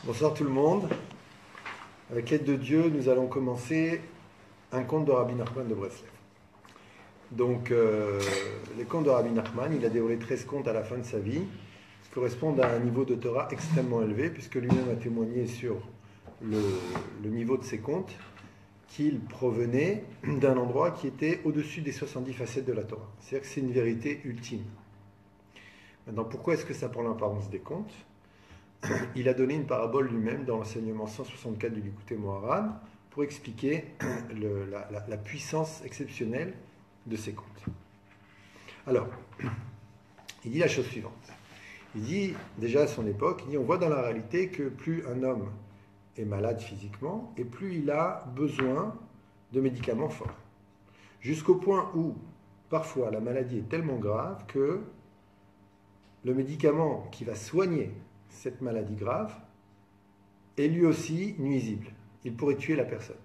Bonsoir tout le monde. Avec l'aide de Dieu, nous allons commencer un conte de Rabbi Nachman de Breslev. Donc, les contes de Rabbi Nachman, il a déroulé 13 contes à la fin de sa vie, qui correspondent à un niveau de Torah extrêmement élevé, puisque lui-même a témoigné sur le niveau de ses contes, qu'il provenait d'un endroit qui était au-dessus des 70 facettes de la Torah. C'est-à-dire que c'est une vérité ultime. Maintenant, pourquoi est-ce que ça prend l'apparence des contes ? Il a donné une parabole lui-même dans l'enseignement 164 du Likutei Moharan pour expliquer la puissance exceptionnelle de ces contes. Alors, il dit la chose suivante. Il dit, déjà à son époque, on voit dans la réalité que plus un homme est malade physiquement, et plus il a besoin de médicaments forts. Jusqu'au point où, parfois, la maladie est tellement grave que le médicament qui va soigner cette maladie grave est lui aussi nuisible. Il pourrait tuer la personne.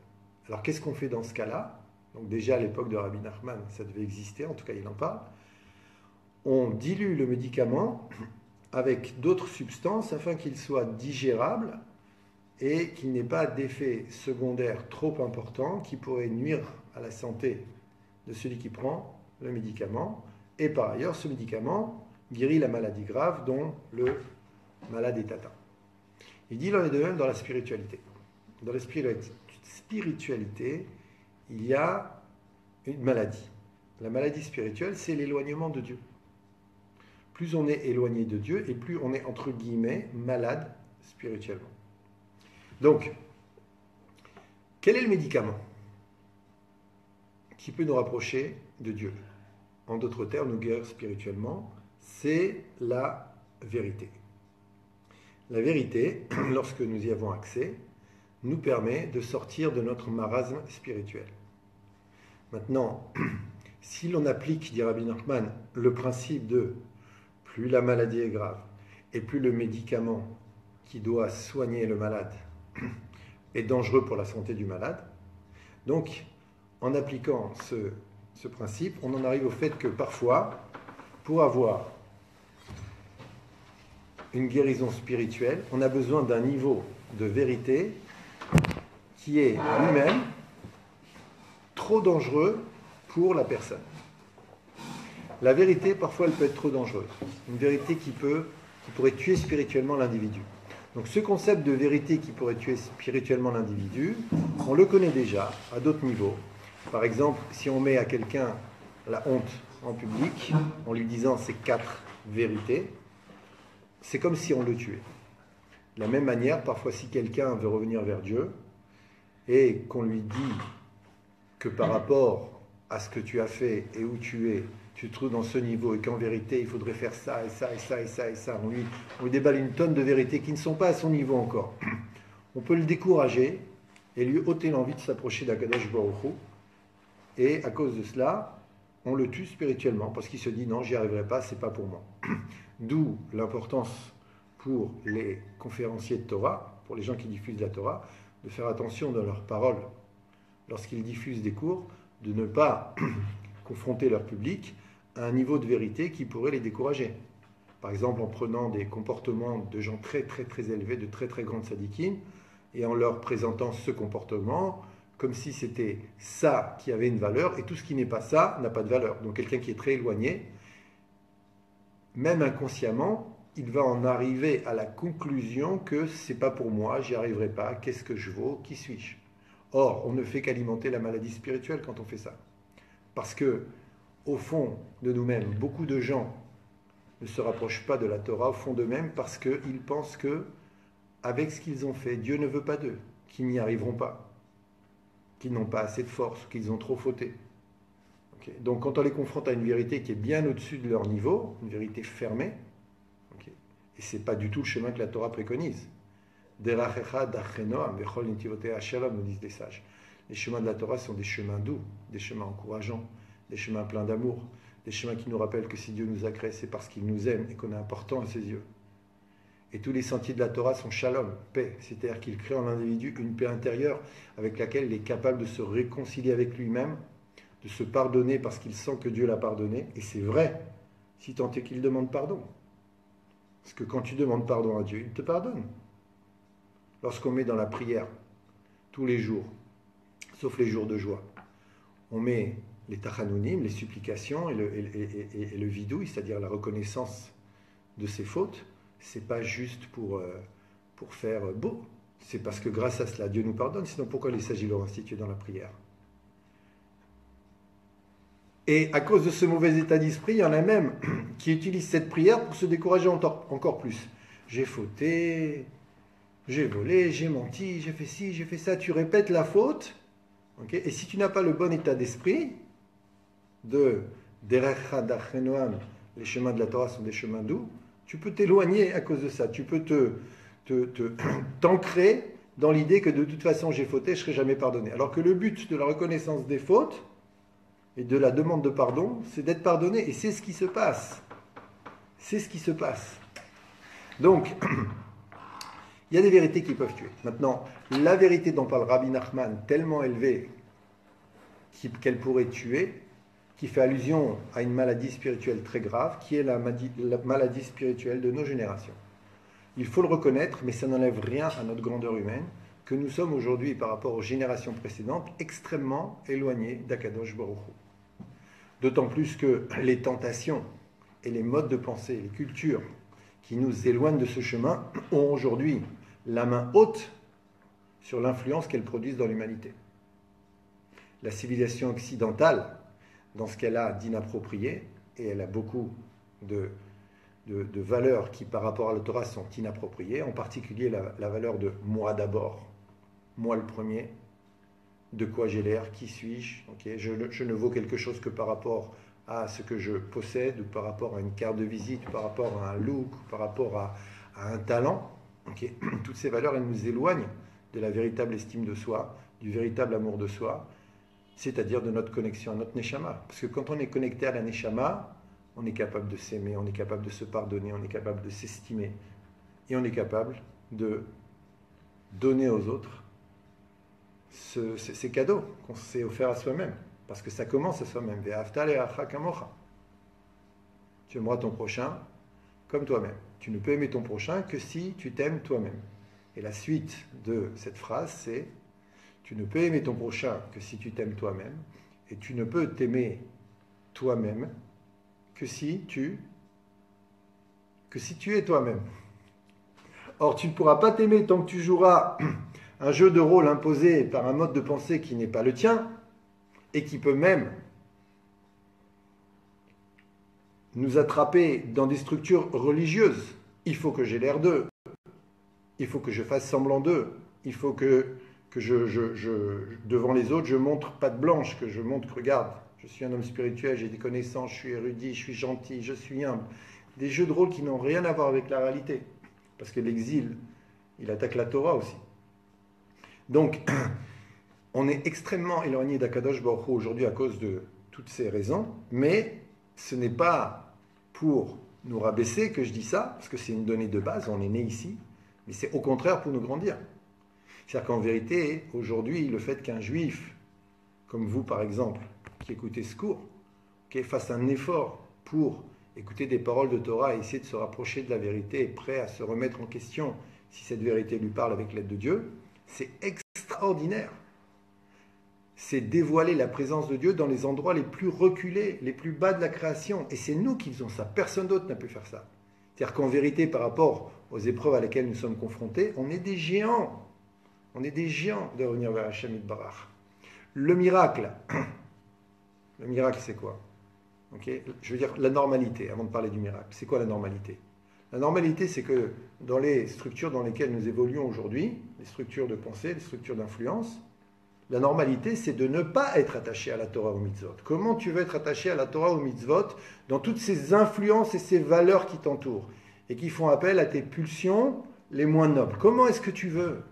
Alors qu'est-ce qu'on fait dans ce cas-là ? Donc déjà à l'époque de Rabbi Nachman, ça devait exister, en tout cas il en parle. On dilue le médicament avec d'autres substances afin qu'il soit digérable et qu'il n'ait pas d'effet secondaire trop important qui pourrait nuire à la santé de celui qui prend le médicament. Et par ailleurs, ce médicament guérit la maladie grave dont le malade est atteint. Il dit l'en est de même dans la spiritualité. Dans la spiritualité, il y a une maladie. La maladie spirituelle, c'est l'éloignement de Dieu. Plus on est éloigné de Dieu et plus on est, entre guillemets, malade spirituellement. Donc, quel est le médicament qui peut nous rapprocher de Dieu ? En d'autres termes, nous guérir spirituellement, c'est la vérité. La vérité, lorsque nous y avons accès, nous permet de sortir de notre marasme spirituel. Maintenant, si l'on applique, dit Rabbi Nachman, le principe de plus la maladie est grave et plus le médicament qui doit soigner le malade est dangereux pour la santé du malade, donc en appliquant ce principe, on en arrive au fait que parfois, pour avoir une guérison spirituelle, on a besoin d'un niveau de vérité qui est lui-même trop dangereux pour la personne. La vérité, parfois, elle peut être trop dangereuse. Une vérité qui pourrait tuer spirituellement l'individu. Donc ce concept de vérité qui pourrait tuer spirituellement l'individu, on le connaît déjà à d'autres niveaux. Par exemple, si on met à quelqu'un la honte en public, en lui disant ces 4 vérités, c'est comme si on le tuait. De la même manière, parfois si quelqu'un veut revenir vers Dieu et qu'on lui dit que par rapport à ce que tu as fait et où tu es, tu te trouves dans ce niveau et qu'en vérité il faudrait faire ça et ça et ça et ça et ça, on lui déballe une tonne de vérités qui ne sont pas à son niveau encore. On peut le décourager et lui ôter l'envie de s'approcher d'Akadosh Baruch Hu, et à cause de cela, on le tue spirituellement parce qu'il se dit non, j'y arriverai pas, c'est pas pour moi. D'où l'importance pour les conférenciers de Torah, pour les gens qui diffusent la Torah, de faire attention dans leurs paroles lorsqu'ils diffusent des cours, de ne pas confronter leur public à un niveau de vérité qui pourrait les décourager. Par exemple, en prenant des comportements de gens très très très élevés, de très très grandes sadikim, et en leur présentant ce comportement comme si c'était ça qui avait une valeur, et tout ce qui n'est pas ça n'a pas de valeur. Donc quelqu'un qui est très éloigné, même inconsciemment, il va en arriver à la conclusion que c'est pas pour moi, j'y arriverai pas, qu'est-ce que je vaux, qui suis-je ? Or, on ne fait qu'alimenter la maladie spirituelle quand on fait ça. Parce que, au fond de nous-mêmes, beaucoup de gens ne se rapprochent pas de la Torah au fond d'eux-mêmes parce qu'ils pensent que, avec ce qu'ils ont fait, Dieu ne veut pas d'eux, qu'ils n'y arriveront pas, qu'ils n'ont pas assez de force, qu'ils ont trop fauté. Okay. Donc quand on les confronte à une vérité qui est bien au-dessus de leur niveau, une vérité fermée, okay, et ce n'est pas du tout le chemin que la Torah préconise. Derachecha dachenoam vechol nitivotea shalom, nous disent les sages. Les chemins de la Torah sont des chemins doux, des chemins encourageants, des chemins pleins d'amour, des chemins qui nous rappellent que si Dieu nous a créés, c'est parce qu'il nous aime et qu'on est important à ses yeux. Et tous les sentiers de la Torah sont shalom, paix, c'est-à-dire qu'il crée en l'individu une paix intérieure avec laquelle il est capable de se réconcilier avec lui-même, de se pardonner parce qu'il sent que Dieu l'a pardonné. Et c'est vrai, si tant est qu'il demande pardon. Parce que quand tu demandes pardon à Dieu, il te pardonne. lorsqu'on met dans la prière, tous les jours, sauf les jours de joie, on met les tachanounim, les supplications et le vidouille, c'est-à-dire la reconnaissance de ses fautes, c'est pas juste pour faire beau, c'est parce que grâce à cela, Dieu nous pardonne, sinon pourquoi il s'agit de le instituer dans la prière? Et à cause de ce mauvais état d'esprit, il y en a même qui utilisent cette prière pour se décourager encore plus. J'ai fauté, j'ai volé, j'ai menti, j'ai fait ci, j'ai fait ça. Tu répètes la faute, okay? Et si tu n'as pas le bon état d'esprit, de Derecha d'Achenoam, les chemins de la Torah sont des chemins doux, tu peux t'éloigner à cause de ça. Tu peux t'ancrer dans l'idée que de toute façon j'ai fauté, je ne serai jamais pardonné. Alors que le but de la reconnaissance des fautes et de la demande de pardon, c'est d'être pardonné. Et c'est ce qui se passe. C'est ce qui se passe. Donc, il y a des vérités qui peuvent tuer. Maintenant, la vérité dont parle Rabbi Nachman, tellement élevée qu'elle pourrait tuer, qui fait allusion à une maladie spirituelle très grave, qui est la maladie spirituelle de nos générations. Il faut le reconnaître, mais ça n'enlève rien à notre grandeur humaine, que nous sommes aujourd'hui, par rapport aux générations précédentes, extrêmement éloignés d'Akadosh Baruch Hu. D'autant plus que les tentations et les modes de pensée, les cultures qui nous éloignent de ce chemin, ont aujourd'hui la main haute sur l'influence qu'elles produisent dans l'humanité. La civilisation occidentale, dans ce qu'elle a d'inapproprié, et elle a beaucoup de valeurs qui, par rapport à la Torah, sont inappropriées, en particulier la valeur de moi d'abord, moi le premier, de quoi j'ai l'air, qui suis-je, okay? Je ne vaux quelque chose que par rapport à ce que je possède, ou par rapport à une carte de visite, ou par rapport à un look, ou par rapport à un talent. Okay? Toutes ces valeurs, elles nous éloignent de la véritable estime de soi, du véritable amour de soi, c'est-à-dire de notre connexion à notre Neshama. Parce que quand on est connecté à la Neshama, on est capable de s'aimer, on est capable de se pardonner, on est capable de s'estimer, et on est capable de donner aux autres ces cadeaux qu'on s'est offerts à soi-même. Parce que ça commence à soi-même. Tu aimeras ton prochain comme toi-même. Tu ne peux aimer ton prochain que si tu t'aimes toi-même. Et la suite de cette phrase, c'est: tu ne peux aimer ton prochain que si tu t'aimes toi-même, et tu ne peux t'aimer toi-même que si tu es toi-même. Or, tu ne pourras pas t'aimer tant que tu joueras un jeu de rôle imposé par un mode de pensée qui n'est pas le tien, et qui peut même nous attraper dans des structures religieuses. Il faut que j'ai l'air d'eux, il faut que je fasse semblant d'eux, il faut que devant les autres, je montre patte blanche, que je montre que, regarde, je suis un homme spirituel, j'ai des connaissances, je suis érudit, je suis gentil, je suis humble. Des jeux de rôle qui n'ont rien à voir avec la réalité. Parce que l'exil, il attaque la Torah aussi. Donc, on est extrêmement éloigné d'Akadosh Baruch Hu aujourd'hui à cause de toutes ces raisons, mais ce n'est pas pour nous rabaisser que je dis ça, parce que c'est une donnée de base, on est né ici, mais c'est au contraire pour nous grandir. C'est-à-dire qu'en vérité, aujourd'hui, le fait qu'un juif, comme vous par exemple, qui écoutez ce cours, fasse un effort pour écouter des paroles de Torah et essayer de se rapprocher de la vérité, et prêt à se remettre en question si cette vérité lui parle avec l'aide de Dieu, c'est extraordinaire. C'est dévoiler la présence de Dieu dans les endroits les plus reculés, les plus bas de la création. Et c'est nous qui faisons ça. Personne d'autre n'a pu faire ça. C'est-à-dire qu'en vérité, par rapport aux épreuves à lesquelles nous sommes confrontés, on est des géants. On est des géants de revenir vers Hachem Yitbarach. Le miracle, c'est quoi? Okay? Je veux dire la normalité, avant de parler du miracle. C'est quoi la normalité? La normalité, c'est que dans les structures dans lesquelles nous évoluons aujourd'hui, les structures de pensée, les structures d'influence, la normalité, c'est de ne pas être attaché à la Torah ou aux mitzvot. Comment tu veux être attaché à la Torah ou aux mitzvot dans toutes ces influences et ces valeurs qui t'entourent et qui font appel à tes pulsions les moins nobles? Comment est-ce que tu veux?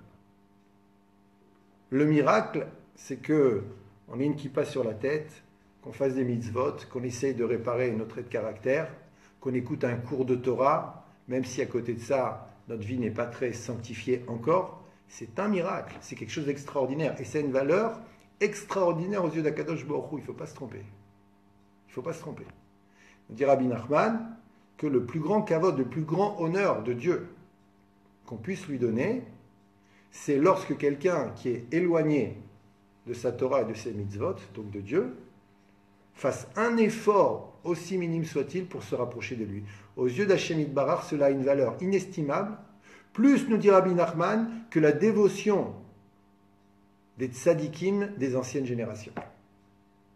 Le miracle, c'est que on ait une kippa sur la tête, qu'on fasse des mitzvot, qu'on essaye de réparer notre trait de caractère, qu'on écoute un cours de Torah, même si à côté de ça, notre vie n'est pas très sanctifiée encore. C'est un miracle, c'est quelque chose d'extraordinaire. Et c'est une valeur extraordinaire aux yeux d'Akadosh Baruch Hu. Il ne faut pas se tromper. Il ne faut pas se tromper. On dit Rabbi Nachman que le plus grand kavod, le plus grand honneur de Dieu qu'on puisse lui donner, c'est lorsque quelqu'un qui est éloigné de sa Torah et de ses mitzvot, donc de Dieu, fasse un effort, aussi minime soit-il, pour se rapprocher de lui. Aux yeux d'Hachem Yitbarach, cela a une valeur inestimable, plus, nous dit Rabbi Nachman, que la dévotion des tzadikim des anciennes générations.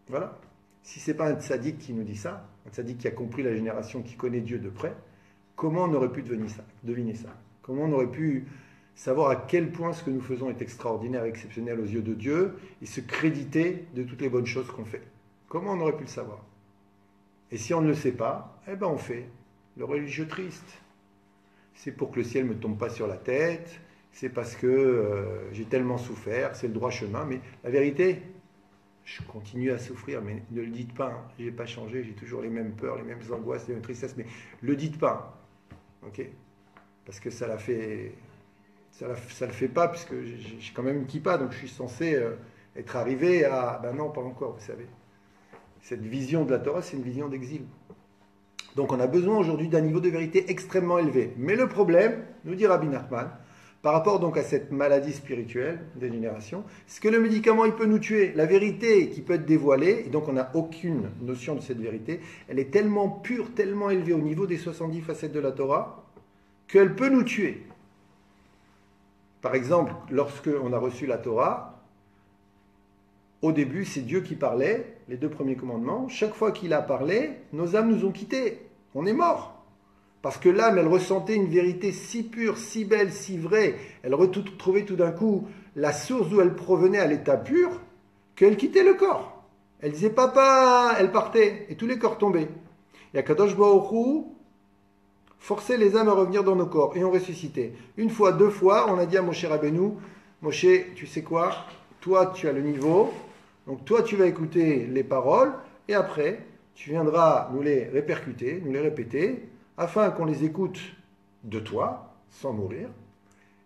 Voilà. Si ce n'est pas un tzadik qui nous dit ça, un tzadik qui a compris la génération, qui connaît Dieu de près, comment on aurait pu deviner ça? Comment on aurait pu savoir à quel point ce que nous faisons est extraordinaire, exceptionnel aux yeux de Dieu, et se créditer de toutes les bonnes choses qu'on fait? Comment on aurait pu le savoir? Et si on ne le sait pas, eh ben on fait le religieux triste. C'est pour que le ciel ne me tombe pas sur la tête, c'est parce que j'ai tellement souffert, c'est le droit chemin, mais la vérité, je continue à souffrir, mais ne le dites pas, hein. Je n'ai pas changé, j'ai toujours les mêmes peurs, les mêmes angoisses, les mêmes tristesses, mais ne le dites pas, ok? Parce que ça le fait pas, puisque j'ai quand même une kippa, donc je suis censé être arrivé à, ben non, pas encore, vous savez. Cette vision de la Torah, c'est une vision d'exil. Donc on a besoin aujourd'hui d'un niveau de vérité extrêmement élevé. Mais le problème, nous dit Rabbi Nachman, par rapport donc à cette maladie spirituelle des générations, c'est que le médicament, il peut nous tuer. La vérité qui peut être dévoilée, et donc on n'a aucune notion de cette vérité, elle est tellement pure, tellement élevée au niveau des 70 facettes de la Torah, qu'elle peut nous tuer. Par exemple, lorsque on a reçu la Torah, au début, c'est Dieu qui parlait, les 2 premiers commandements. Chaque fois qu'il a parlé, nos âmes nous ont quittés. On est mort. Parce que l'âme, elle ressentait une vérité si pure, si belle, si vraie. Elle retrouvait tout d'un coup la source d'où elle provenait à l'état pur, qu'elle quittait le corps. Elle disait papa, elle partait, et tous les corps tombaient. Et Akadosh Baruch Hu forçait les âmes à revenir dans nos corps, et on ressuscitait. 1 fois, 2 fois, on a dit à Moshe Rabbeinu, Moshe, tu sais quoi? Toi, tu as le niveau. Donc toi, tu vas écouter les paroles et après, tu viendras nous les répercuter, nous les répéter, afin qu'on les écoute de toi, sans mourir,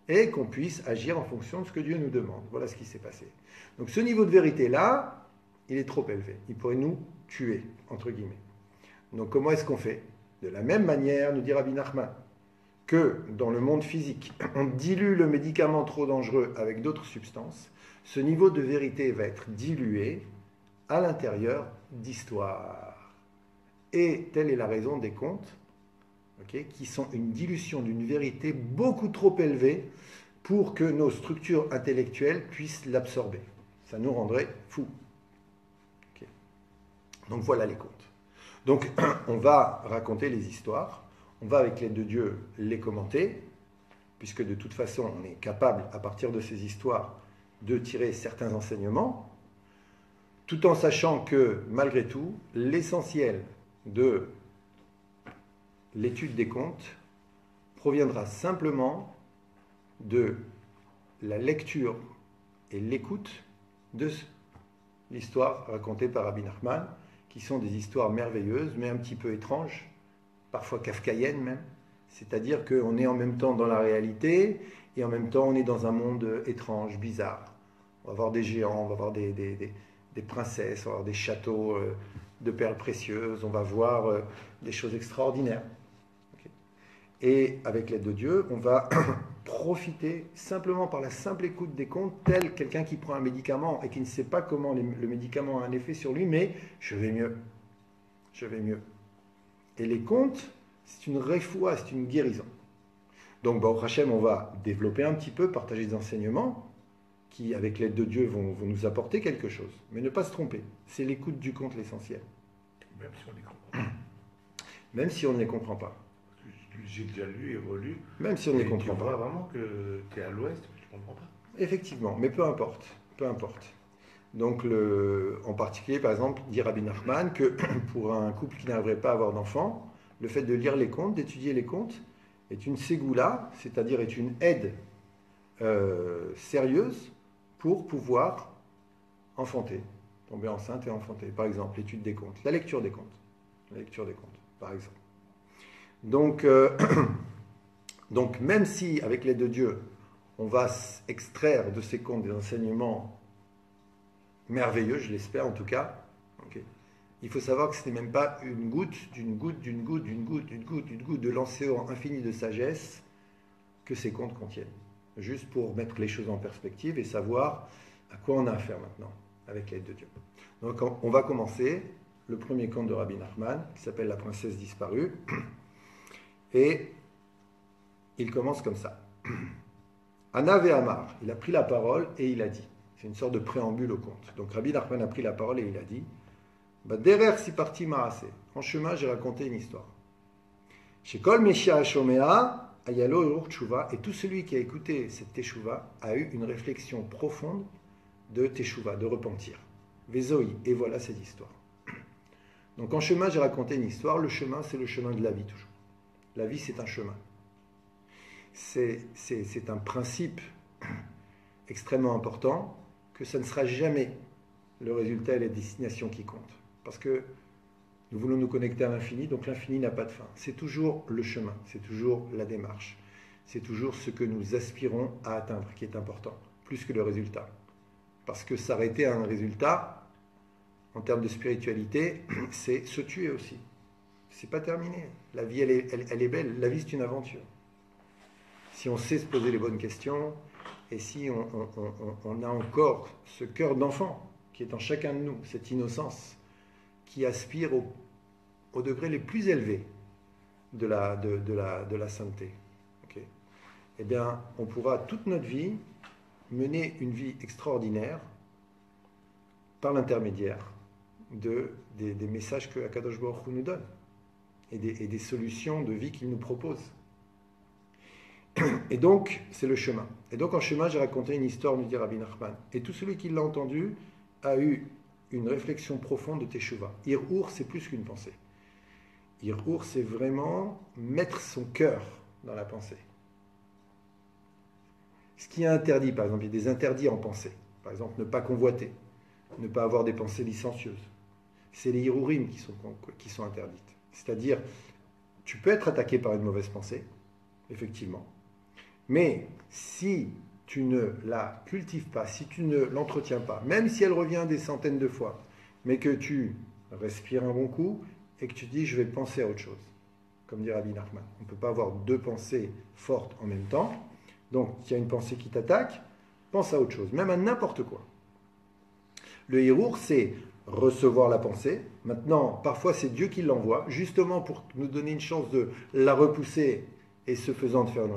et qu'on puisse agir en fonction de ce que Dieu nous demande. Voilà ce qui s'est passé. Donc ce niveau de vérité-là, il est trop élevé. Il pourrait nous tuer, entre guillemets. Donc comment est-ce qu'on fait? De la même manière, nous dit Rabbi Nachman, que dans le monde physique, on dilue le médicament trop dangereux avec d'autres substances, ce niveau de vérité va être dilué à l'intérieur d'histoires. Et telle est la raison des contes, okay, qui sont une dilution d'une vérité beaucoup trop élevée pour que nos structures intellectuelles puissent l'absorber. Ça nous rendrait fous. Okay. Donc voilà les contes. Donc on va raconter les histoires, on va avec l'aide de Dieu les commenter, puisque de toute façon on est capable à partir de ces histoires de tirer certains enseignements, tout en sachant que, malgré tout, l'essentiel de l'étude des contes proviendra simplement de la lecture et l'écoute de l'histoire racontée par Rabbi Nachman, qui sont des histoires merveilleuses, mais un petit peu étranges, parfois kafkaïennes même, c'est-à-dire qu'on est en même temps dans la réalité, et en même temps, on est dans un monde étrange, bizarre. On va voir des géants, on va voir des princesses, on va voir des châteaux de perles précieuses, on va voir des choses extraordinaires. Okay. Et avec l'aide de Dieu, on va profiter simplement par la simple écoute des contes, tel quelqu'un qui prend un médicament et qui ne sait pas comment le médicament a un effet sur lui, mais je vais mieux. Je vais mieux. Et les contes, c'est une réfoua, c'est une guérison. Donc, Baruch Hashem, on va développer un petit peu, partager des enseignements qui, avec l'aide de Dieu, vont nous apporter quelque chose. Mais ne pas se tromper. C'est l'écoute du conte l'essentiel. Même si on ne les comprend pas. Même si on ne les comprend pas. J'ai déjà lu et relu. Même si on ne les comprend tu pas. vois vraiment que tu es à l'ouest, mais tu ne comprends pas. Effectivement, mais peu importe. Peu importe. Donc, en particulier, par exemple, dit Rabbi Nachman que pour un couple qui n'arriverait pas à avoir d'enfants, le fait de lire les contes, d'étudier les contes, est une ségoula, c'est-à-dire est une aide sérieuse pour pouvoir enfanter, tomber enceinte et enfanter. Par exemple, l'étude des contes, la lecture des contes. La lecture des contes, par exemple. Donc, donc même si, avec l'aide de Dieu, on va extraire de ces contes des enseignements merveilleux, je l'espère en tout cas, okay, il faut savoir que ce n'est même pas une goutte, d'une goutte, d'une goutte de l'océan infini de sagesse que ces contes contiennent. juste pour mettre les choses en perspective et savoir à quoi on a affaire maintenant, avec l'aide de Dieu. Donc on va commencer le premier conte de Rabbi Nachman, qui s'appelle La princesse disparue, et il commence comme ça. Anav et Amar, il a pris la parole et il a dit, c'est une sorte de préambule au conte. Donc Rabbi Nachman a pris la parole et il a dit, Derer si parti maasé, en chemin j'ai raconté une histoire. Chez Kol Meshia Shomea, Ayalo Urur Teshuva, et tout celui qui a écouté cette Teshuva a eu une réflexion profonde de Teshuva, de repentir. Vezoi, et voilà cette histoire. Donc en chemin j'ai raconté une histoire, le chemin c'est le chemin de la vie toujours. La vie c'est un chemin. C'est un principe extrêmement important que ça ne sera jamais le résultat et la destination qui comptent. Parce que nous voulons nous connecter à l'infini, donc l'infini n'a pas de fin. C'est toujours le chemin, c'est toujours la démarche, c'est toujours ce que nous aspirons à atteindre qui est important, plus que le résultat. Parce que s'arrêter à un résultat, en termes de spiritualité, c'est se tuer aussi. C'est pas terminé. La vie, elle est belle. La vie, c'est une aventure. Si on sait se poser les bonnes questions, et si on a encore ce cœur d'enfant qui est en chacun de nous, cette innocence, qui aspire au degré les plus élevés de la sainteté. Okay. Eh bien, on pourra toute notre vie mener une vie extraordinaire par l'intermédiaire des messages que Akadosh Baruch Hu nous donne et des solutions de vie qu'il nous propose. Et donc, c'est le chemin. Et donc, en chemin, j'ai raconté une histoire, nous dit Rabbi Nachman. Et tout celui qui l'a entendu a eu une réflexion profonde de Teshuvah. Hir'ur, c'est plus qu'une pensée. Hir'ur, c'est vraiment mettre son cœur dans la pensée. Ce qui est interdit, par exemple, il y a des interdits en pensée. Par exemple, ne pas convoiter, ne pas avoir des pensées licencieuses. C'est les hirurim qui sont interdites. C'est-à-dire, tu peux être attaqué par une mauvaise pensée, effectivement, mais si tu ne la cultives pas, si tu ne l'entretiens pas, même si elle revient des centaines de fois, mais que tu respires un bon coup et que tu dis je vais penser à autre chose, comme dit Rabbi Nachman. On ne peut pas avoir deux pensées fortes en même temps. Donc, il y a une pensée qui t'attaque, pense à autre chose, même à n'importe quoi. Le hirour, c'est recevoir la pensée. Maintenant, parfois, c'est Dieu qui l'envoie, justement pour nous donner une chance de la repousser et ce faisant de faire une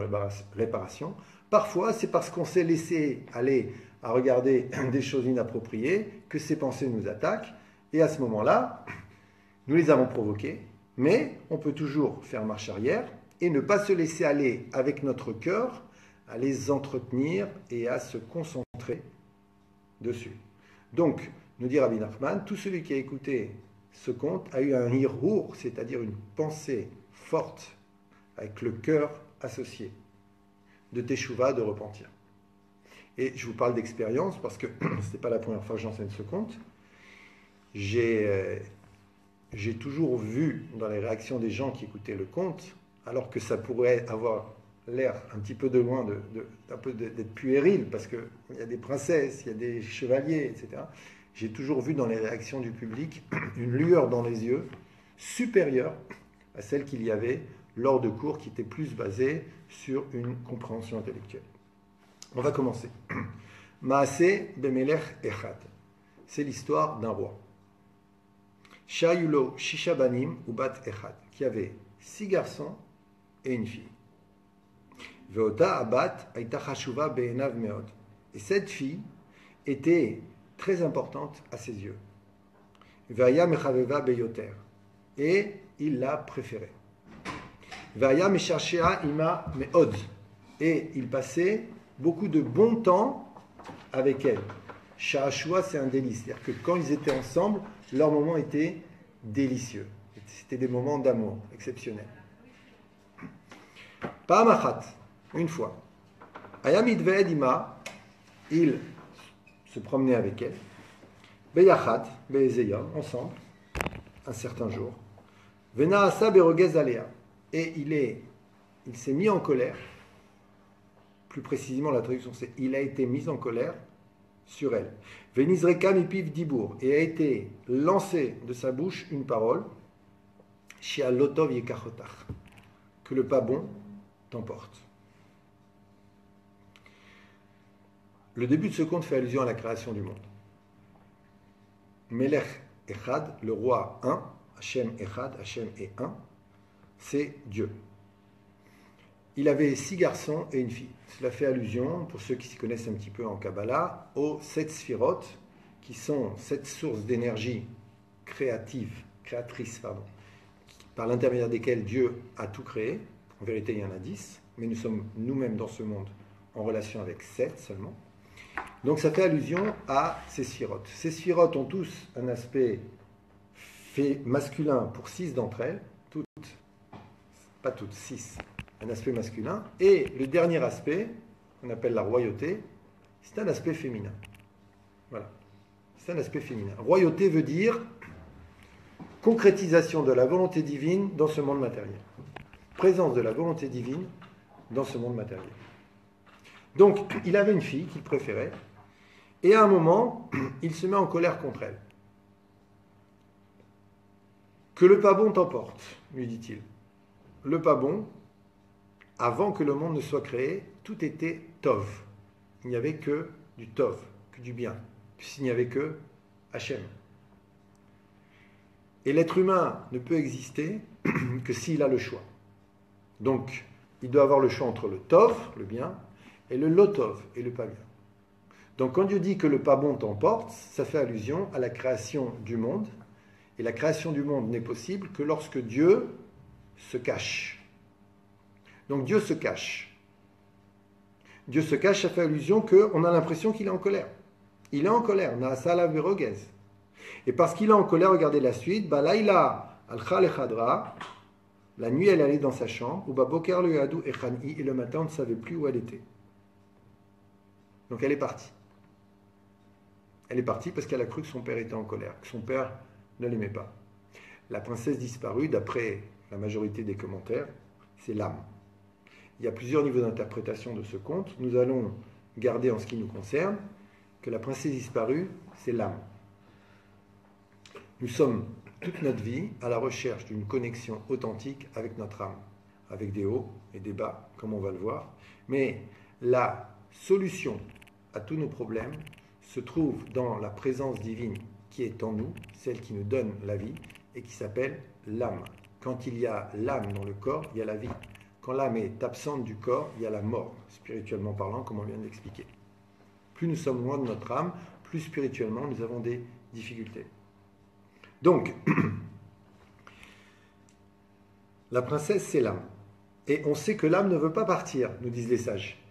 réparation. Parfois, c'est parce qu'on s'est laissé aller à regarder des choses inappropriées que ces pensées nous attaquent. Et à ce moment-là, nous les avons provoquées, mais on peut toujours faire marche arrière et ne pas se laisser aller avec notre cœur à les entretenir et à se concentrer dessus. Donc, nous dit Rabbi Nachman, tout celui qui a écouté ce conte a eu un hirur, c'est-à-dire une pensée forte avec le cœur associé, de teshuva, de repentir. Et je vous parle d'expérience parce que ce n'est pas la première fois que j'enseigne ce conte. J'ai toujours vu dans les réactions des gens qui écoutaient le conte, alors que ça pourrait avoir l'air un petit peu de loin d'être puéril, parce qu'il y a des princesses, il y a des chevaliers, etc. J'ai toujours vu dans les réactions du public une lueur dans les yeux supérieure à celle qu'il y avait lors de cours qui étaient plus basés sur une compréhension intellectuelle. On va commencer. Maaseh bemelech echad. C'est l'histoire d'un roi. Shayulo shisha banim ubat echad, qui avait 6 garçons et une fille. Veota abat aita chashuva be'enav meod. Et cette fille était très importante à ses yeux. Ve'aya mechaveva beyoter. Et il l'a préférée. Ve'aya mecharshea ima meod. Et il passait beaucoup de bon temps avec elle. Sha'ashua, c'est un délice. C'est-à-dire que quand ils étaient ensemble, leur moment était délicieux. C'était des moments d'amour exceptionnels. Pa'amachat, une fois. Ayamid ve'edima, il se promenait avec elle. Beyachat, be'ezeyam, ensemble, un certain jour. Venaasa be'rogez alea. Et il s'est mis en colère. Plus précisément, la traduction c'est il a été mis en colère sur elle. Venizreka mipiv dibour, et a été lancé de sa bouche une parole, Shia lotov yekachotach, que le pas bon t'emporte. Le début de ce conte fait allusion à la création du monde. Melech Echad, le roi un, Hachem Echad, Hachem est un, c'est Dieu. Il avait 6 garçons et une fille. Cela fait allusion, pour ceux qui s'y connaissent un petit peu en Kabbalah, aux 7 sphirotes, qui sont 7 sources d'énergie créatrices, par l'intermédiaire desquelles Dieu a tout créé. En vérité, il y en a 10, mais nous sommes nous-mêmes dans ce monde en relation avec 7 seulement. Donc ça fait allusion à ces sphirotes. Ces sphirotes ont tous un aspect masculin pour 6 d'entre elles, pas toutes, 6, un aspect masculin. Et le dernier aspect, qu'on appelle la royauté, c'est un aspect féminin. Voilà, c'est un aspect féminin. Royauté veut dire concrétisation de la volonté divine dans ce monde matériel. Présence de la volonté divine dans ce monde matériel. Donc, il avait une fille qu'il préférait, et à un moment, il se met en colère contre elle. Que le pas bon t'emporte, lui dit-il. Le pas bon, avant que le monde ne soit créé, tout était tov. Il n'y avait que du tov, que du bien, puisqu'il n'y avait que Hachem. Et l'être humain ne peut exister que s'il a le choix. Donc, il doit avoir le choix entre le tov, le bien, et le lotov, et le pas bien. Donc, quand Dieu dit que le pas bon t'emporte, ça fait allusion à la création du monde. Et la création du monde n'est possible que lorsque Dieu se cache. Donc, Dieu se cache. Dieu se cache, ça fait allusion qu'on a l'impression qu'il est en colère. Il est en colère, Naasala Verogez. Et parce qu'il est en colère, regardez la suite, Balaïla al-Khal echadra, la nuit elle allait dans sa chambre, ou Baboker le Hadou echani, et le matin on ne savait plus où elle était. Donc elle est partie. Elle est partie parce qu'elle a cru que son père était en colère, que son père ne l'aimait pas. La princesse disparue, d'après la majorité des commentaires, c'est l'âme. Il y a plusieurs niveaux d'interprétation de ce conte. Nous allons garder en ce qui nous concerne que la princesse disparue, c'est l'âme. Nous sommes toute notre vie à la recherche d'une connexion authentique avec notre âme, avec des hauts et des bas, comme on va le voir. Mais la solution à tous nos problèmes se trouve dans la présence divine qui est en nous, celle qui nous donne la vie et qui s'appelle l'âme. Quand il y a l'âme dans le corps, il y a la vie. Quand l'âme est absente du corps, il y a la mort, spirituellement parlant, comme on vient de l'expliquer. Plus nous sommes loin de notre âme, plus spirituellement nous avons des difficultés. Donc, la princesse, c'est l'âme. Et on sait que l'âme ne veut pas partir, nous disent les sages.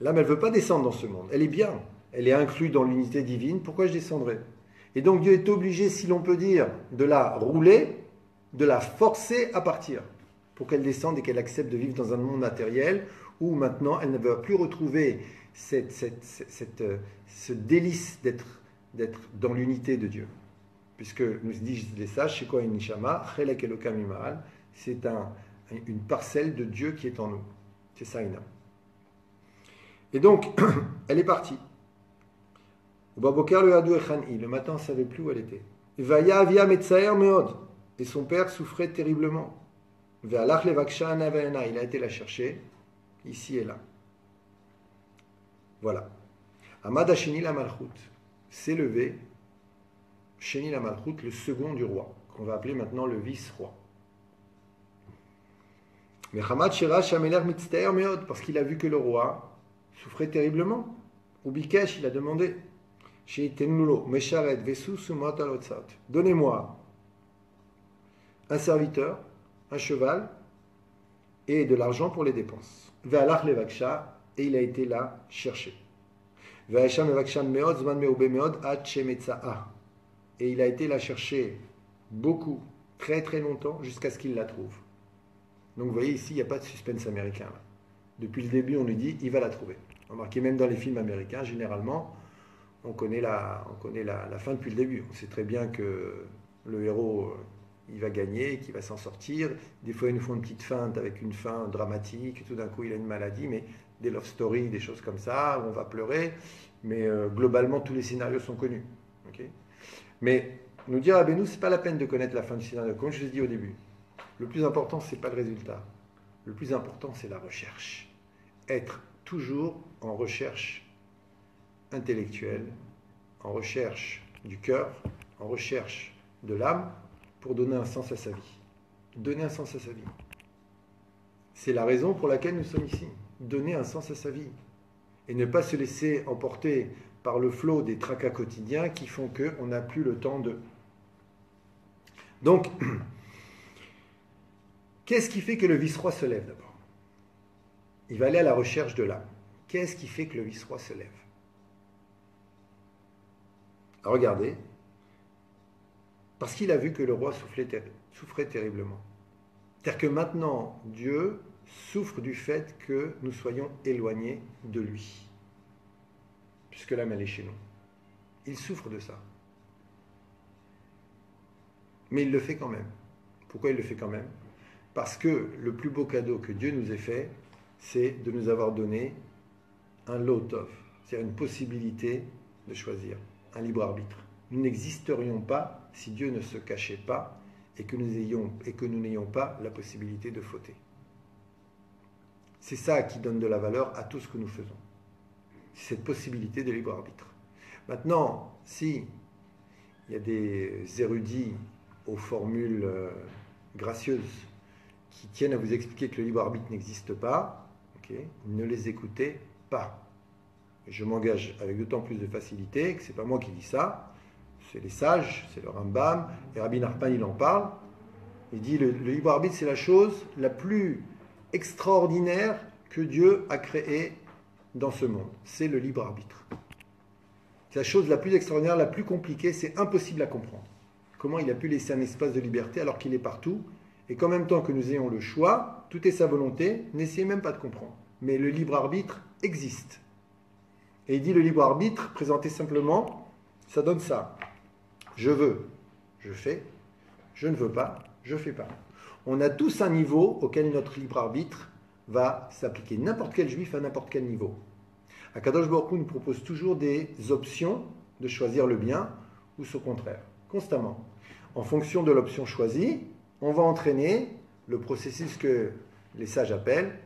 L'âme, elle ne veut pas descendre dans ce monde. Elle est bien. Elle est inclue dans l'unité divine. Pourquoi je descendrai? Et donc Dieu est obligé, si l'on peut dire, de la rouler, de la forcer à partir, pour qu'elle descende et qu'elle accepte de vivre dans un monde matériel où maintenant elle ne va plus retrouver ce délice d'être dans l'unité de Dieu. Puisque nous disent les sages, c'est quoi une nishama? Chelek Elokam Imaal, c'est une parcelle de Dieu qui est en nous. C'est ça une âme. Et donc, elle est partie. Le matin, on ne savait plus où elle était. Et son père souffrait terriblement. Il a été la chercher, ici et là. Voilà. Amad Hasheni la Malchut s'est levé, Sheni la Malchut, le second du roi, qu'on va appeler maintenant le vice-roi. Mais Hamad Shirash Ameler Mitztaer Meod, parce qu'il a vu que le roi souffrait terriblement. Ou Bikesh, il a demandé. Donnez-moi un serviteur, un cheval et de l'argent pour les dépenses. Et il a été là chercher. Et il a été là chercher beaucoup, très très longtemps, jusqu'à ce qu'il la trouve. Donc vous voyez ici, il n'y a pas de suspense américain. Là. Depuis le début, on lui dit, il va la trouver. Remarquez, même dans les films américains, généralement, on connaît la fin depuis le début. On sait très bien que le héros, il va gagner, qu'il va s'en sortir. Des fois, ils nous font une petite feinte avec une fin dramatique. Tout d'un coup, il a une maladie, mais des love stories, des choses comme ça, où on va pleurer. Mais globalement, tous les scénarios sont connus. Okay, mais nous dire, nous, ce n'est pas la peine de connaître la fin du scénario. Comme je vous ai dit au début, le plus important, ce n'est pas le résultat. Le plus important, c'est la recherche. Être toujours en recherche intellectuelle, en recherche du cœur, en recherche de l'âme, pour donner un sens à sa vie. Donner un sens à sa vie. C'est la raison pour laquelle nous sommes ici. Donner un sens à sa vie. Et ne pas se laisser emporter par le flot des tracas quotidiens qui font qu'on n'a plus le temps de... Donc, qu'est-ce qui fait que le vice-roi se lève d'abord? Il va aller à la recherche de l'âme. Qu'est-ce qui fait que le vice-roi se lève? Regardez, parce qu'il a vu que le roi souffrait terriblement. C'est-à-dire que maintenant, Dieu souffre du fait que nous soyons éloignés de lui, puisque l'âme elle est chez nous. Il souffre de ça. Mais il le fait quand même. Pourquoi il le fait quand même? Parce que le plus beau cadeau que Dieu nous ait fait, c'est de nous avoir donné un lot-of, c'est-à-dire une possibilité de choisir, un libre arbitre. Nous n'existerions pas si Dieu ne se cachait pas et que nous n'ayons pas la possibilité de fauter. C'est ça qui donne de la valeur à tout ce que nous faisons. C'est cette possibilité de libre arbitre. Maintenant, si il y a des érudits aux formules gracieuses qui tiennent à vous expliquer que le libre arbitre n'existe pas, ne les écoutez pas. Et je m'engage avec d'autant plus de facilité que ce n'est pas moi qui dis ça, c'est les sages, c'est le Rambam, et Rabbi Nachman il en parle. Il dit le libre arbitre c'est la chose la plus extraordinaire que Dieu a créée dans ce monde. C'est le libre arbitre. C'est la chose la plus extraordinaire, la plus compliquée, c'est impossible à comprendre. Comment il a pu laisser un espace de liberté alors qu'il est partout, et qu'en même temps que nous ayons le choix, tout est sa volonté, n'essayez même pas de comprendre. Mais le libre arbitre existe. Et il dit le libre arbitre, présenté simplement, ça donne ça. Je veux, je fais. Je ne veux pas, je ne fais pas. On a tous un niveau auquel notre libre arbitre va s'appliquer. N'importe quel juif à n'importe quel niveau. Akadosh Baruch Hu nous propose toujours des options de choisir le bien ou ce contraire, constamment. En fonction de l'option choisie, on va entraîner le processus que les sages appellent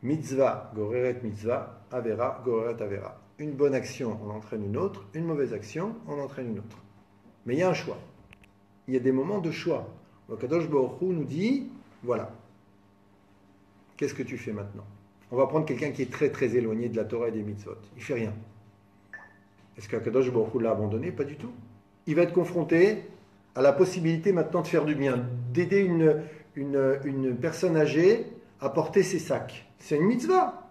mitzvah, goreret mitzvah, avera, goreret avera. Une bonne action, on entraîne une autre. Une mauvaise action, on entraîne une autre. Mais il y a un choix. Il y a des moments de choix. Donc Kadosh Baruch Hu nous dit, voilà, qu'est-ce que tu fais maintenant? On va prendre quelqu'un qui est très très éloigné de la Torah et des mitzvot. Il ne fait rien. Est-ce que Kadosh Baruch Hu l'a abandonné? Pas du tout. Il va être confronté à la possibilité maintenant de faire du bien, d'aider une personne âgée à porter ses sacs. C'est une mitzvah.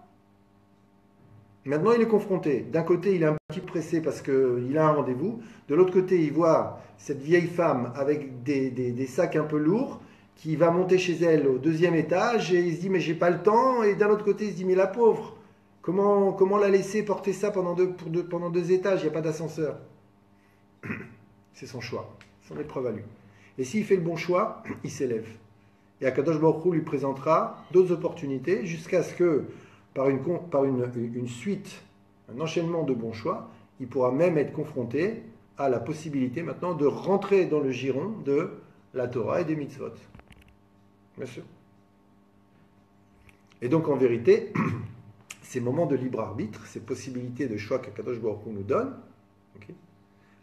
Maintenant, il est confronté. D'un côté, il est un petit peu pressé parce qu'il a un rendez-vous. De l'autre côté, il voit cette vieille femme avec des sacs un peu lourds qui va monter chez elle au 2e étage et il se dit mais j'ai pas le temps. Et d'un autre côté, il se dit mais la pauvre, comment la laisser porter ça pendant 2 étages? Il n'y a pas d'ascenseur. C'est son choix, son épreuve à lui. Et s'il fait le bon choix, il s'élève. Et Akadosh Baruch Hu lui présentera d'autres opportunités jusqu'à ce que, par une suite, un enchaînement de bons choix, il pourra même être confronté à la possibilité maintenant de rentrer dans le giron de la Torah et des mitzvot. Bien sûr. Et donc en vérité, ces moments de libre arbitre, ces possibilités de choix qu'Akadosh Baruch Hu nous donne,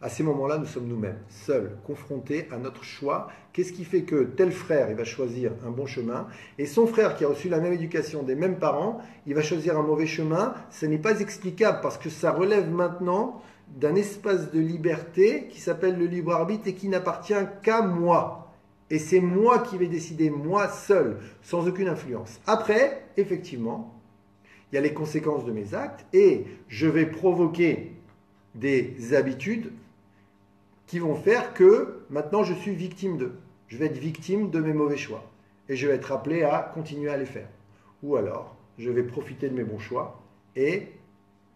à ces moments-là, nous sommes nous-mêmes, seuls, confrontés à notre choix. Qu'est-ce qui fait que tel frère, il va choisir un bon chemin, et son frère qui a reçu la même éducation des mêmes parents, il va choisir un mauvais chemin? Ce n'est pas explicable parce que ça relève maintenant d'un espace de liberté qui s'appelle le libre arbitre et qui n'appartient qu'à moi. Et c'est moi qui vais décider, moi seul, sans aucune influence. Après, effectivement, il y a les conséquences de mes actes et je vais provoquer des habitudes qui vont faire que maintenant je suis victime d'eux. Je vais être victime de mes mauvais choix. Et je vais être appelé à continuer à les faire. Ou alors, je vais profiter de mes bons choix. Et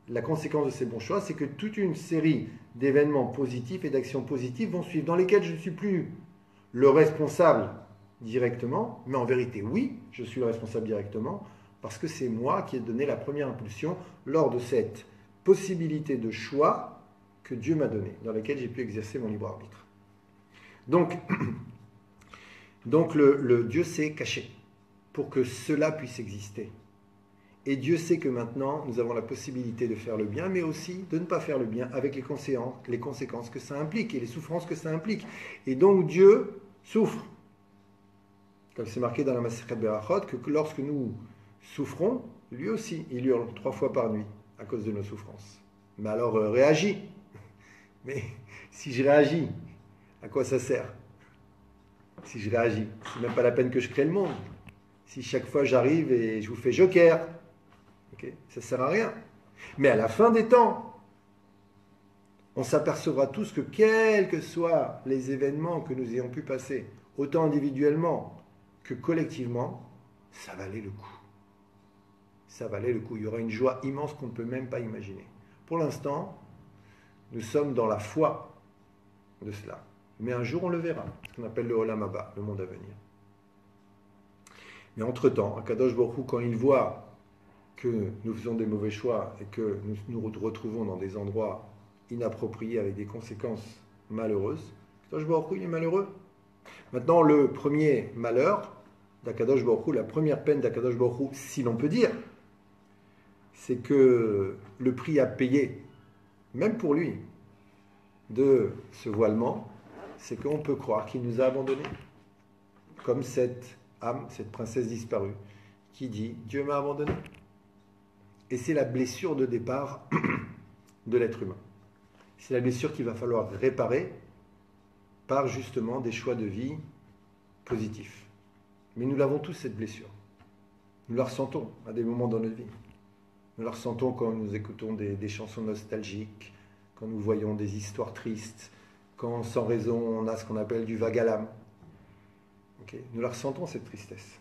la conséquence de ces bons choix, c'est que toute une série d'événements positifs et d'actions positives vont suivre, dans lesquels je ne suis plus le responsable directement. Mais en vérité, oui, je suis le responsable directement, parce que c'est moi qui ai donné la première impulsion lors de cette possibilité de choix que Dieu m'a donné, dans laquelle j'ai pu exercer mon libre arbitre. Donc le Dieu s'est caché pour que cela puisse exister. Et Dieu sait que maintenant, nous avons la possibilité de faire le bien, mais aussi de ne pas faire le bien avec les conséquences que ça implique et les souffrances que ça implique. Et donc Dieu souffre. Comme c'est marqué dans la Masechet Berachot, que lorsque nous souffrons, lui aussi, il hurle 3 fois par nuit à cause de nos souffrances. Mais alors réagis. Mais si je réagis, à quoi ça sert? Si je réagis, c'est même pas la peine que je crée le monde. Si chaque fois j'arrive et je vous fais joker, okay, ça sert à rien. Mais à la fin des temps, on s'apercevra tous que quels que soient les événements que nous ayons pu passer, autant individuellement que collectivement, ça valait le coup. Ça valait le coup. Il y aura une joie immense qu'on ne peut même pas imaginer. Pour l'instant, nous sommes dans la foi de cela. Mais un jour, on le verra. Ce qu'on appelle le Olam Haba, le monde à venir. Mais entre-temps, Akadosh Baruch Hu, quand il voit que nous faisons des mauvais choix et que nous nous retrouvons dans des endroits inappropriés avec des conséquences malheureuses, Akadosh Baruch Hu, il est malheureux. Maintenant, le premier malheur d'Akadosh Baruch Hu, la première peine d'Akadosh Baruch Hu, si l'on peut dire, c'est que le prix à payer, même pour lui, de ce voilement, c'est qu'on peut croire qu'il nous a abandonnés. Comme cette âme, cette princesse disparue, qui dit « Dieu m'a abandonné ». Et c'est la blessure de départ de l'être humain. C'est la blessure qu'il va falloir réparer par justement des choix de vie positifs. Mais nous l'avons tous, cette blessure. Nous la ressentons à des moments dans notre vie. Nous la ressentons quand nous écoutons des chansons nostalgiques, quand nous voyons des histoires tristes, quand sans raison on a ce qu'on appelle du vague à l'âme. Okay. Nous la ressentons, cette tristesse,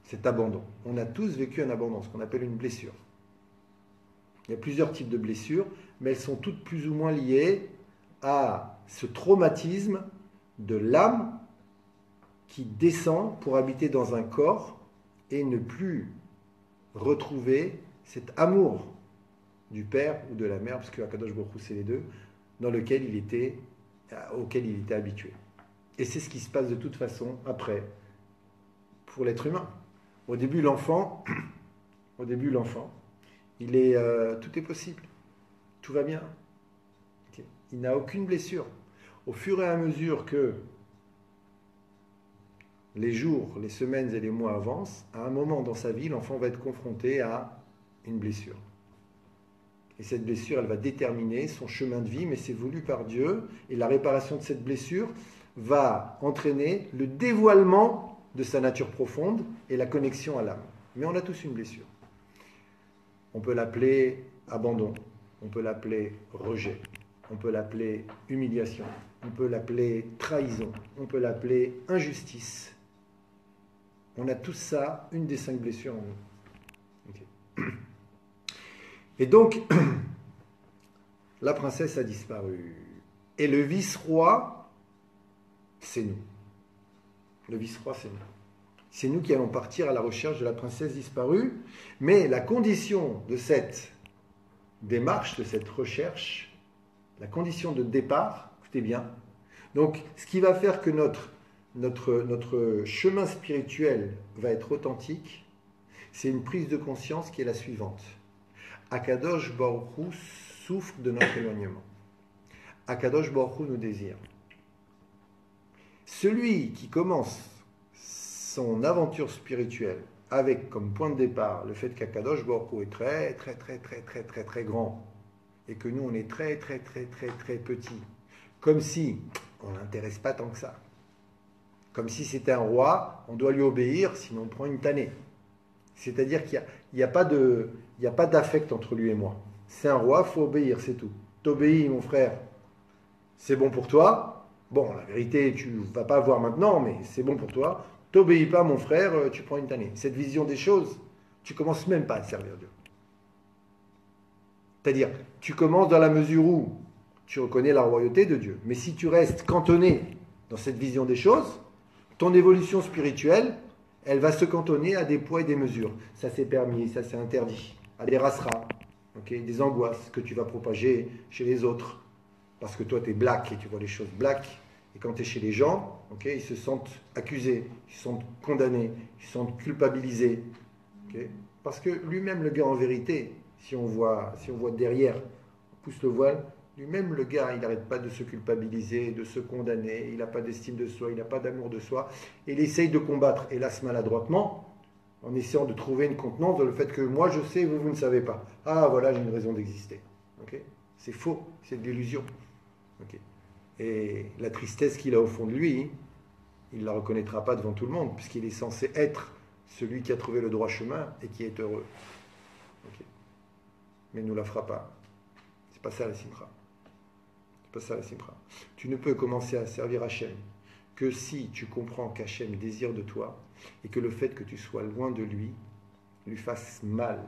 cet abandon. On a tous vécu un abandon, ce qu'on appelle une blessure. Il y a plusieurs types de blessures, mais elles sont toutes plus ou moins liées à ce traumatisme de l'âme qui descend pour habiter dans un corps et ne plus retrouver cet amour du père ou de la mère, parce que Akadosh Baruch Hu, c'est les deux, auquel il était habitué. Et c'est ce qui se passe de toute façon après pour l'être humain. Au début, l'enfant, tout est possible, tout va bien. Okay. Il n'a aucune blessure. Au fur et à mesure que les jours, les semaines et les mois avancent, à un moment dans sa vie, l'enfant va être confronté à une blessure. Et cette blessure, elle va déterminer son chemin de vie, mais c'est voulu par Dieu. Et la réparation de cette blessure va entraîner le dévoilement de sa nature profonde et la connexion à l'âme. Mais on a tous une blessure. On peut l'appeler abandon, on peut l'appeler rejet, on peut l'appeler humiliation, on peut l'appeler trahison, on peut l'appeler injustice. On a tous ça, une des 5 blessures en nous. Okay. Et donc, la princesse a disparu. Et le vice-roi, c'est nous. Le vice-roi, c'est nous. C'est nous qui allons partir à la recherche de la princesse disparue. Mais la condition de cette démarche, de cette recherche, la condition de départ, écoutez bien, donc ce qui va faire que notre chemin spirituel va être authentique, c'est une prise de conscience qui est la suivante. Akadosh Baruch Hu souffre de notre éloignement. Akadosh Baruch Hu nous désire. Celui qui commence son aventure spirituelle avec comme point de départ le fait qu'Akadosh Baruch Hu est très, très, très, très, très, très, très grand et que nous, on est très, très, très, très, très petits. Comme si on n'intéresse pas tant que ça. Comme si c'était un roi, on doit lui obéir, sinon on prend une tannée. C'est-à-dire qu'il n'y a pas d'affect entre lui et moi. C'est un roi, il faut obéir, c'est tout. T'obéis, mon frère, c'est bon pour toi. Bon, la vérité, tu ne vas pas voir maintenant, mais c'est bon pour toi. T'obéis pas, mon frère, tu prends une tannée. Cette vision des choses, tu commences même pas à servir Dieu. C'est-à-dire, tu commences dans la mesure où tu reconnais la royauté de Dieu. Mais si tu restes cantonné dans cette vision des choses, ton évolution spirituelle, elle va se cantonner à des poids et des mesures. Ça c'est permis, ça c'est interdit. À des rasras, okay, des angoisses que tu vas propager chez les autres. Parce que toi tu es black et tu vois les choses black. Et quand tu es chez les gens, okay, ils se sentent accusés, ils se sentent condamnés, ils se sentent culpabilisés. Okay. Parce que lui-même, le gars, en vérité, si on voit derrière, on pousse le voile, lui-même, le gars, il n'arrête pas de se culpabiliser, de se condamner, il n'a pas d'estime de soi, il n'a pas d'amour de soi, et il essaye de combattre, hélas maladroitement, en essayant de trouver une contenance dans le fait que moi je sais, vous ne savez pas. Ah, voilà, j'ai une raison d'exister. Okay, c'est faux, c'est de l'illusion. Okay. Et la tristesse qu'il a au fond de lui, il ne la reconnaîtra pas devant tout le monde, puisqu'il est censé être celui qui a trouvé le droit chemin et qui est heureux. Okay. Mais il ne nous la fera pas. C'est pas ça la simcha. C'est pas ça la simcha. Tu ne peux commencer à servir Hachem que si tu comprends qu'Hachem désire de toi et que le fait que tu sois loin de lui lui fasse mal.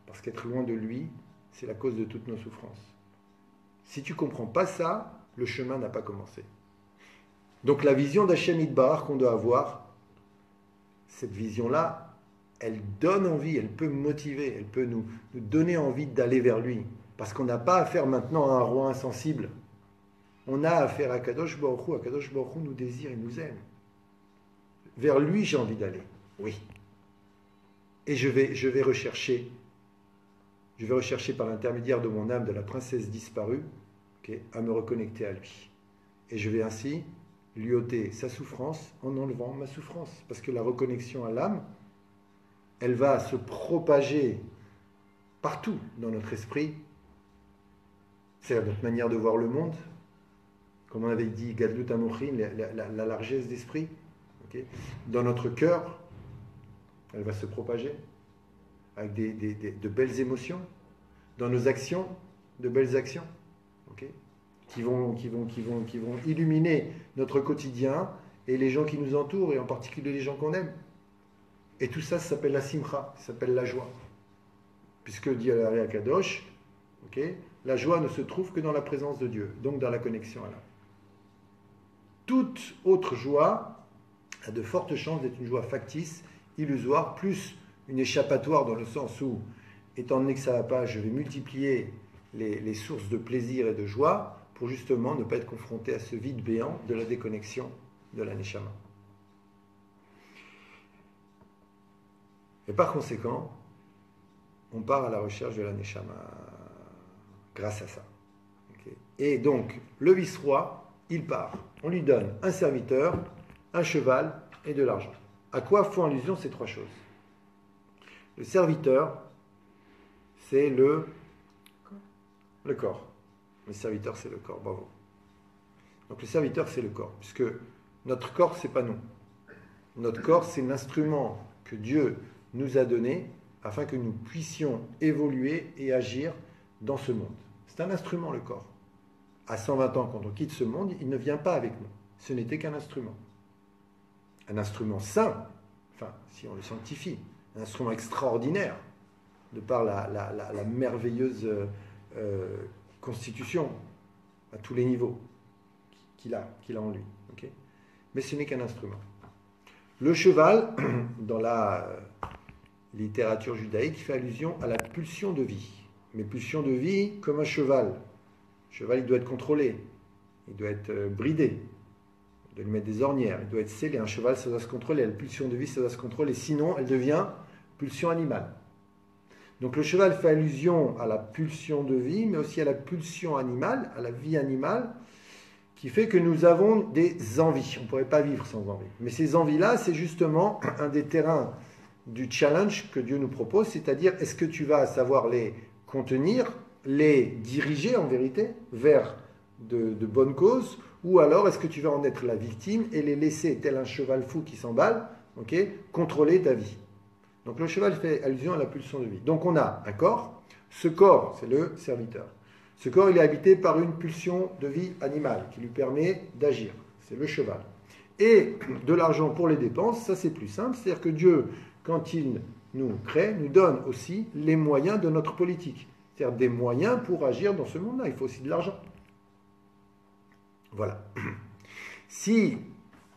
Parce qu'être loin de lui, c'est la cause de toutes nos souffrances. Si tu ne comprends pas ça, le chemin n'a pas commencé. Donc la vision d'Hachem Yitbarach qu'on doit avoir, cette vision-là, elle donne envie, elle peut motiver, elle peut nous donner envie d'aller vers lui. Parce qu'on n'a pas affaire maintenant à un roi insensible. On a affaire à Kadosh Baruch Hu. Kadosh Baruch Hu nous désire, il nous aime. Vers lui, j'ai envie d'aller. Oui. Et je vais rechercher par l'intermédiaire de mon âme, de la princesse disparue, okay, à me reconnecter à lui. Et je vais ainsi lui ôter sa souffrance en enlevant ma souffrance. Parce que la reconnexion à l'âme, elle va se propager partout dans notre esprit. C'est notre manière de voir le monde. Comme on avait dit, Gadlut Amochin, la largesse d'esprit. Okay. Dans notre cœur, elle va se propager avec de belles émotions. Dans nos actions, de belles actions. Okay, qui vont illuminer notre quotidien et les gens qui nous entourent, et en particulier les gens qu'on aime. Et tout ça, ça s'appelle la simcha, ça s'appelle la joie. Puisque dit Ari Akadosh, okay, la joie ne se trouve que dans la présence de Dieu, donc dans la connexion à l'âme. Toute autre joie a de fortes chances d'être une joie factice, illusoire, plus une échappatoire dans le sens où, étant donné que ça ne va pas, je vais multiplier les sources de plaisir et de joie pour justement ne pas être confronté à ce vide béant de la déconnexion de la Neshama. Et par conséquent, on part à la recherche de la Neshama grâce à ça. Okay. Et donc, le vice-roi, il part. On lui donne un serviteur, un cheval et de l'argent. À quoi font allusion ces trois choses? Le serviteur, c'est le corps. Le serviteur, c'est le corps. Bravo. Donc le serviteur, c'est le corps. Puisque notre corps, c'est pas nous. Notre corps, c'est l'instrument que Dieu nous a donné afin que nous puissions évoluer et agir dans ce monde. C'est un instrument, le corps. À 120 ans, quand on quitte ce monde, il ne vient pas avec nous. Ce n'était qu'un instrument. Un instrument saint, enfin, si on le sanctifie, un instrument extraordinaire, de par la merveilleuse constitution à tous les niveaux qu'il a en lui. Okay, mais ce n'est qu'un instrument. Le cheval, dans la littérature judaïque, fait allusion à la pulsion de vie. Mais pulsion de vie comme un cheval. Le cheval, il doit être contrôlé, il doit être bridé, on doit lui mettre des ornières, il doit être scellé. Un cheval, ça doit se contrôler. La pulsion de vie, ça doit se contrôler. Sinon, elle devient pulsion animale. Donc le cheval fait allusion à la pulsion de vie, mais aussi à la pulsion animale, à la vie animale, qui fait que nous avons des envies. On ne pourrait pas vivre sans envie. Mais ces envies-là, c'est justement un des terrains du challenge que Dieu nous propose, c'est-à-dire, est-ce que tu vas savoir les contenir, les diriger en vérité vers de bonnes causes, ou alors est-ce que tu vas en être la victime et les laisser, tel un cheval fou qui s'emballe, okay, contrôler ta vie. Donc le cheval fait allusion à la pulsion de vie. Donc on a un corps, ce corps, c'est le serviteur. Ce corps, il est habité par une pulsion de vie animale qui lui permet d'agir, c'est le cheval. Et de l'argent pour les dépenses, ça c'est plus simple, c'est-à-dire que Dieu, quand il nous crée, nous donne aussi les moyens de notre politique. C'est-à-dire des moyens pour agir dans ce monde-là, il faut aussi de l'argent. Voilà. Si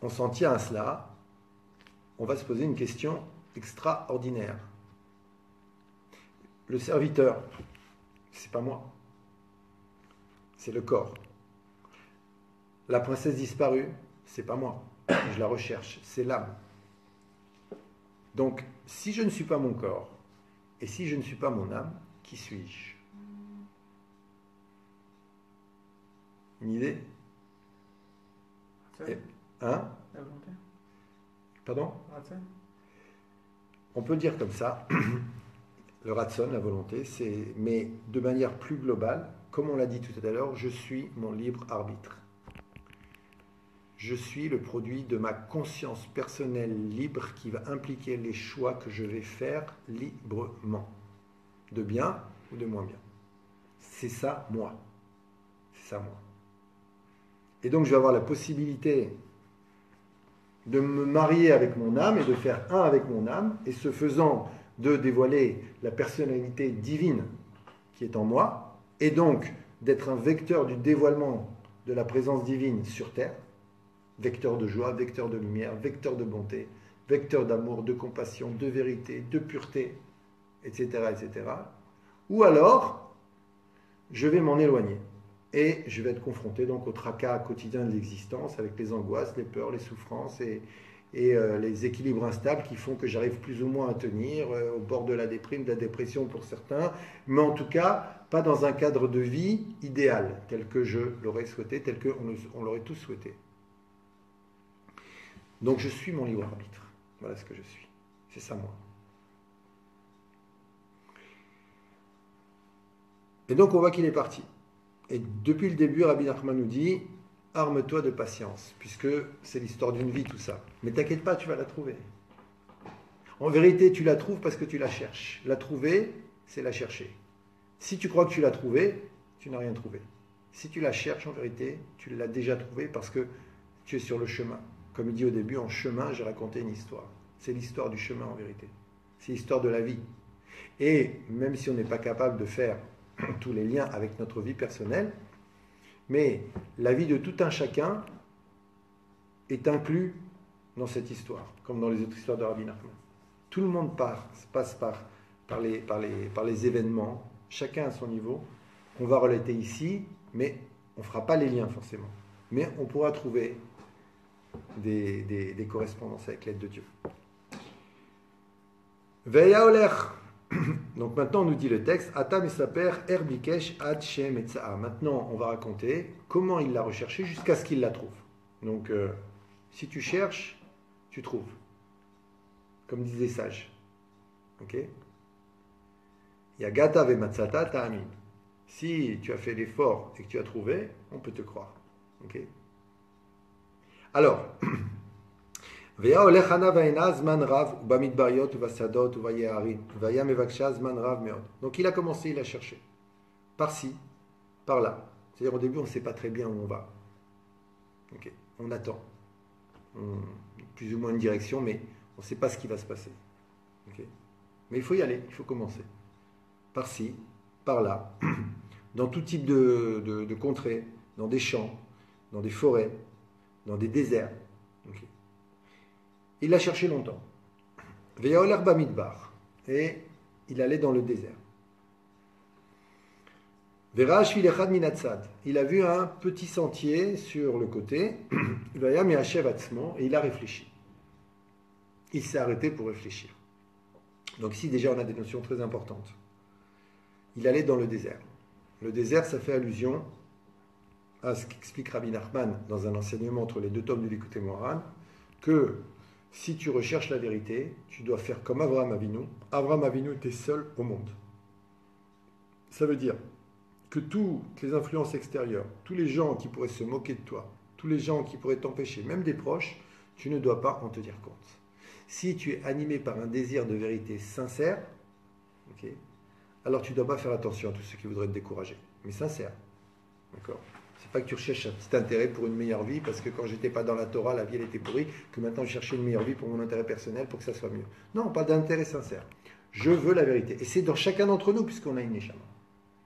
on s'en tient à cela, on va se poser une question extraordinaire. Le serviteur, c'est pas moi, c'est le corps. La princesse disparue, c'est pas moi, je la recherche, c'est l'âme. Donc, si je ne suis pas mon corps, Et si je ne suis pas mon âme, qui suis-je? Une idée? Ratson, Hein? la volonté. Pardon? Ratson. On peut dire comme ça, le ratson, la volonté, mais de manière plus globale, comme on l'a dit tout à l'heure, je suis mon libre arbitre. Je suis le produit de ma conscience personnelle libre qui va impliquer les choix que je vais faire librement, de bien ou de moins bien. C'est ça, moi. C'est ça, moi. Et donc, je vais avoir la possibilité de me marier avec mon âme et de faire un avec mon âme, et ce faisant, de dévoiler la personnalité divine qui est en moi, et donc d'être un vecteur du dévoilement de la présence divine sur terre, vecteur de joie, vecteur de lumière, vecteur de bonté, vecteur d'amour, de compassion, de vérité, de pureté, etc., etc. Ou alors, je vais m'en éloigner et je vais être confronté donc au tracas quotidien de l'existence avec les angoisses, les peurs, les souffrances et les équilibres instables qui font que j'arrive plus ou moins à tenir au bord de la déprime, de la dépression pour certains, mais en tout cas pas dans un cadre de vie idéal tel que je l'aurais souhaité, tel qu'on l'aurait tous souhaité. Donc je suis mon libre arbitre. Voilà ce que je suis. C'est ça moi. Et donc on voit qu'il est parti. Et depuis le début, Rabbi Nachman nous dit, arme-toi de patience, puisque c'est l'histoire d'une vie tout ça. Mais t'inquiète pas, tu vas la trouver. En vérité, tu la trouves parce que tu la cherches. La trouver, c'est la chercher. Si tu crois que tu l'as trouvée, tu n'as rien trouvé. Si tu la cherches, en vérité, tu l'as déjà trouvée parce que tu es sur le chemin. Comme il dit au début, en chemin, j'ai raconté une histoire. C'est l'histoire du chemin en vérité. C'est l'histoire de la vie. Et même si on n'est pas capable de faire tous les liens avec notre vie personnelle, mais la vie de tout un chacun est inclus dans cette histoire, comme dans les autres histoires de Rabbi Nachman. Tout le monde passe par les événements, chacun à son niveau. On va relater ici, mais on ne fera pas les liens forcément. Mais on pourra trouver des correspondances avec l'aide de Dieu. Veya olech. Donc maintenant, on nous dit le texte, Atam et Saper, Erbikesh, Ad Shem et Tsa'a. Maintenant, on va raconter comment il l'a recherché jusqu'à ce qu'il la trouve. Donc, si tu cherches, tu trouves. Comme disent les sages. Ok? Yagata ve Matsata ta'amin. Si tu as fait l'effort et que tu as trouvé, on peut te croire. Ok? Alors, Veya olechana vaena zman rav bamidbariot vasadot vayeharin vaya mevaksha zman rav meod. Donc il a commencé, il a cherché. Par-ci, par-là. C'est-à-dire au début, on ne sait pas très bien où on va. Okay. On attend. Plus ou moins une direction, mais on ne sait pas ce qui va se passer. Okay. Mais il faut y aller, il faut commencer. Par-ci, par-là, dans tout type de contrées, dans des champs, dans des forêts, dans des déserts. Okay. Il l'a cherché longtemps. Veyaoler bamidbar. Et il allait dans le désert. Verash vilechad minatzad. Il a vu un petit sentier sur le côté. Vayam yachev atzmo. Et il a réfléchi. Il s'est arrêté pour réfléchir. Donc ici déjà on a des notions très importantes. Il allait dans le désert. Le désert, ça fait allusion à ce qu'explique Rabbi Nachman dans un enseignement entre les deux tomes du Likutei Moharan, que si tu recherches la vérité, tu dois faire comme Avraham Avinu. Avraham Avinu était seul au monde. Ça veut dire que toutes les influences extérieures, tous les gens qui pourraient se moquer de toi, tous les gens qui pourraient t'empêcher, même des proches, tu ne dois pas en tenir compte. Si tu es animé par un désir de vérité sincère, okay, alors tu ne dois pas faire attention à tous ceux qui voudraient te décourager, mais sincère. D'accord ? C'est pas que tu recherches un petit intérêt pour une meilleure vie, parce que quand j'étais pas dans la Torah, la vie elle était pourrie, que maintenant je cherchais une meilleure vie pour mon intérêt personnel, pour que ça soit mieux. Non, on parle d'intérêt sincère. Je veux la vérité. Et c'est dans chacun d'entre nous, puisqu'on a une neshama.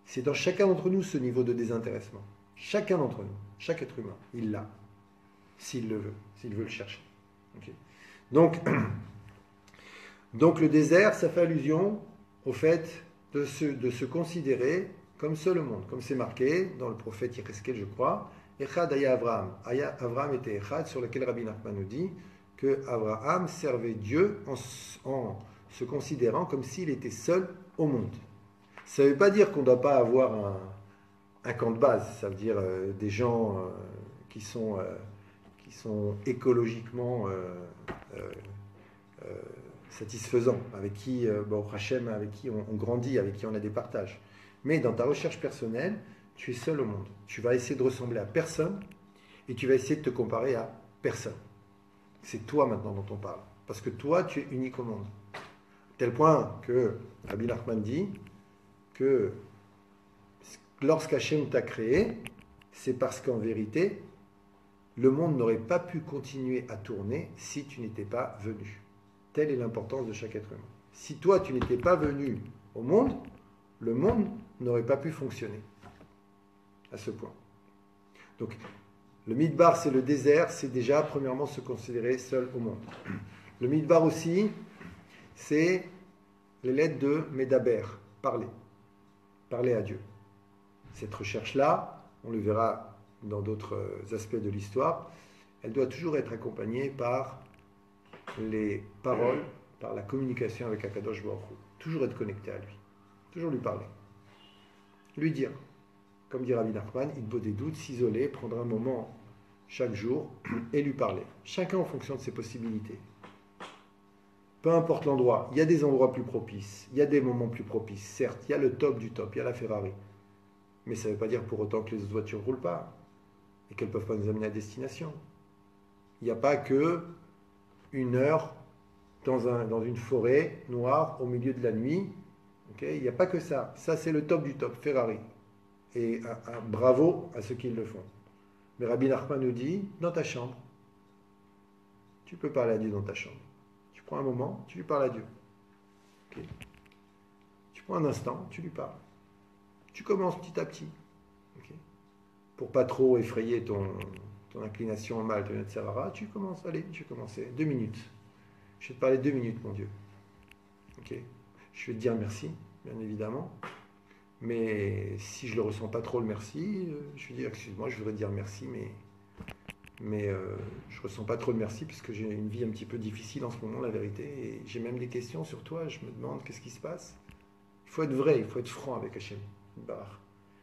C'est dans chacun d'entre nous ce niveau de désintéressement. Chacun d'entre nous, chaque être humain, il l'a. S'il le veut, s'il veut le chercher. Okay. Donc le désert, ça fait allusion au fait de se considérer comme seul au monde, comme c'est marqué dans le prophète Yecheskel, je crois. Echad aya Avraham. Avraham était Echad, sur lequel Rabbi Nachman nous dit que Avraham servait Dieu en se considérant comme s'il était seul au monde. Ça ne veut pas dire qu'on ne doit pas avoir un camp de base. Ça veut dire des gens qui sont écologiquement satisfaisants, avec qui, Baruch Hashem, avec qui on grandit, avec qui on a des partages. Mais dans ta recherche personnelle, tu es seul au monde. Tu vas essayer de ressembler à personne et tu vas essayer de te comparer à personne. C'est toi maintenant dont on parle. Parce que toi, tu es unique au monde. Tel point que Rabbi Nachman dit que lorsqu'Hachem t'a créé, c'est parce qu'en vérité, le monde n'aurait pas pu continuer à tourner si tu n'étais pas venu. Telle est l'importance de chaque être humain. Si toi, tu n'étais pas venu au monde, le monde n'aurait pas pu fonctionner à ce point. Donc, le Midbar, c'est le désert, c'est déjà, premièrement, se considérer seul au monde. Le Midbar aussi, c'est les lettres de Medaber, parler. Parler à Dieu. Cette recherche-là, on le verra dans d'autres aspects de l'histoire, elle doit toujours être accompagnée par les paroles, par la communication avec Akadosh Baruch Hu. Toujours être connecté à lui. Toujours lui parler. Lui dire, comme dit Rabbi Nachman, il vaut des doutes, s'isoler, prendre un moment chaque jour et lui parler. Chacun en fonction de ses possibilités. Peu importe l'endroit, il y a des endroits plus propices, il y a des moments plus propices. Certes, il y a le top du top, il y a la Ferrari. Mais ça ne veut pas dire pour autant que les autres voitures ne roulent pas et qu'elles ne peuvent pas nous amener à destination. Il n'y a pas que une heure dans une forêt noire au milieu de la nuit. Okay, il n'y a pas que ça. Ça, c'est le top du top, Ferrari. Et un bravo à ceux qui le font. Mais Rabbi Nachman nous dit, dans ta chambre, tu peux parler à Dieu dans ta chambre. Tu prends un moment, tu lui parles à Dieu. Okay. Tu prends un instant, tu lui parles. Tu commences petit à petit. Okay. Pour pas trop effrayer ton inclination au mal, ton Yetzirah, tu commences. Allez, je vais commencer. 2 minutes. Je vais te parler 2 minutes, mon Dieu. Okay. Je vais te dire merci, bien évidemment. Mais si je ne le ressens pas trop, le merci, je vais dire, excuse-moi, je voudrais te dire merci, mais je ne ressens pas trop le merci puisque j'ai une vie un petit peu difficile en ce moment, la vérité. Et j'ai même des questions sur toi. Je me demande qu'est-ce qui se passe. Il faut être vrai, il faut être franc avec Hachem.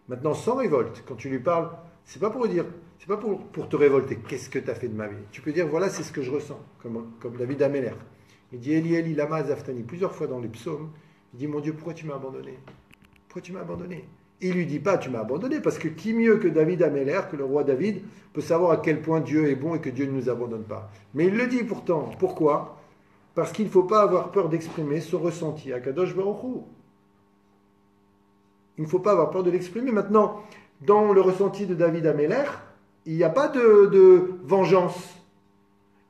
Maintenant, sans révolte, quand tu lui parles, c'est pas pour dire, c'est pas pour te révolter. Qu'est-ce que tu as fait de ma vie? Tu peux dire, voilà, c'est ce que je ressens, comme David Améler. Il dit, Eli, Eli, lama zaftani, plusieurs fois dans les psaumes. Il dit, mon Dieu, pourquoi tu m'as abandonné? Pourquoi tu m'as abandonné? Il ne lui dit pas, tu m'as abandonné, parce que qui mieux que David Améler, que le roi David, peut savoir à quel point Dieu est bon et que Dieu ne nous abandonne pas. Mais il le dit pourtant. Pourquoi? Parce qu'il ne faut pas avoir peur d'exprimer son ressenti à Kadosh Baruch Hu. Il ne faut pas avoir peur de l'exprimer. Maintenant, dans le ressenti de David Améler, il n'y a pas de vengeance.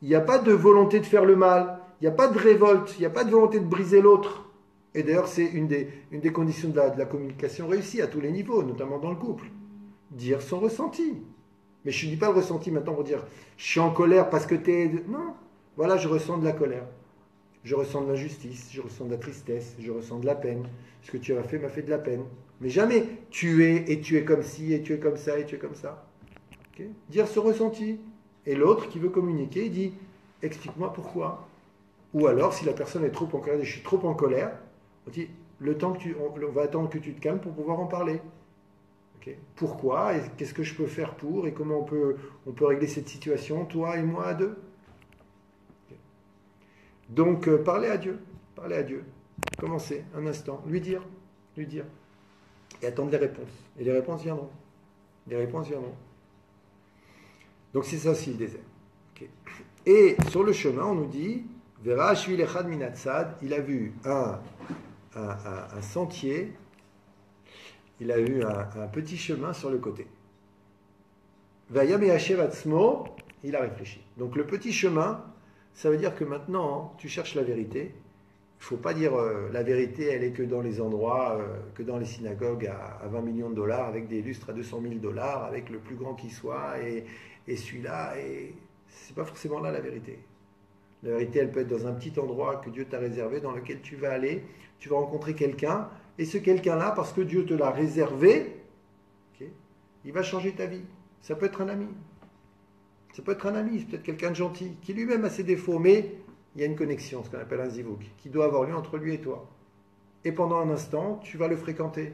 Il n'y a pas de volonté de faire le mal. Il n'y a pas de révolte. Il n'y a pas de volonté de briser l'autre. Et d'ailleurs, c'est une des conditions de la communication réussie à tous les niveaux, notamment dans le couple. Dire son ressenti. Mais je ne dis pas le ressenti maintenant pour dire je suis en colère parce que tu es... Non, voilà, je ressens de la colère. Je ressens de l'injustice, je ressens de la tristesse, je ressens de la peine. Ce que tu as fait m'a fait de la peine. Mais jamais tu es comme ci, et tu es comme ça, et tu es comme ça. Okay? Dire ce ressenti. Et l'autre qui veut communiquer, il dit explique-moi pourquoi. Ou alors, si la personne est trop en colère, je suis trop en colère, on dit le temps que on va attendre que tu te calmes pour pouvoir en parler. Okay? Pourquoi? Et qu'est-ce que je peux faire pour? Et comment on peut régler cette situation, toi et moi à deux? Okay. Donc, parler à Dieu. Parler à Dieu. Commencer un instant. Lui dire. Et attendre les réponses. Et les réponses viendront. Les réponses viendront. Donc, c'est ça aussi le désert. Okay. Et sur le chemin, on nous dit Vera Shvil Echad Minatzad, il a vu un sentier, il a eu un petit chemin sur le côté. Vayam Yasher Atzmo, il a réfléchi. Donc le petit chemin, ça veut dire que maintenant, tu cherches la vérité. Il ne faut pas dire la vérité, elle est que dans les endroits, que dans les synagogues à 20 millions de dollars, avec des lustres à 200 000 dollars, avec le plus grand qui soit, et celui-là, et c'est pas forcément là la vérité. La vérité, elle peut être dans un petit endroit que Dieu t'a réservé, dans lequel tu vas aller, tu vas rencontrer quelqu'un, et ce quelqu'un-là, parce que Dieu te l'a réservé, okay, il va changer ta vie. Ça peut être un ami. Ça peut être un ami, c'est peut-être quelqu'un de gentil, qui lui-même a ses défauts, mais il y a une connexion, ce qu'on appelle un zivouk, qui doit avoir lieu entre lui et toi. et pendant un instant, tu vas le fréquenter.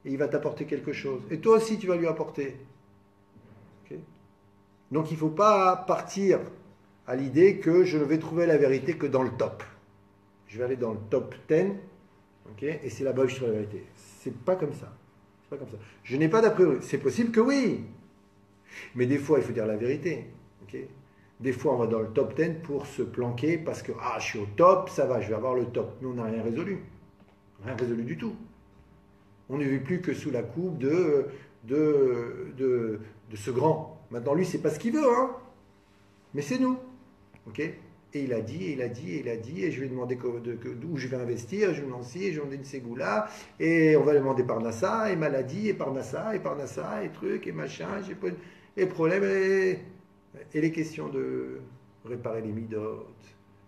Et il va t'apporter quelque chose. Et toi aussi, tu vas lui apporter. Okay. Donc il ne faut pas partir à l'idée que je ne vais trouver la vérité que dans le top. Je vais aller dans le top 10, okay, et c'est là-bas que je trouve la vérité. C'est pas comme ça. C'est pas comme ça. Je n'ai pas d'a priori. C'est possible que oui. Mais des fois, il faut dire la vérité. Okay. Des fois, on va dans le top 10 pour se planquer parce que je suis au top, ça va, je vais avoir le top. Mais on n'a rien résolu. Rien résolu du tout. On ne vit plus que sous la coupe de ce grand. Maintenant, lui, c'est pas ce qu'il veut, hein. Mais c'est nous. Okay, et il a dit, et il a dit, et il a dit, et je lui ai demandé d'où je vais investir, je lui ai demandé ci, et je lui ai demandé une ségoula, et on va lui demander par Nassa, et maladie, et par Nassa, et truc, et machin, et problème, et les questions de réparer les midotes,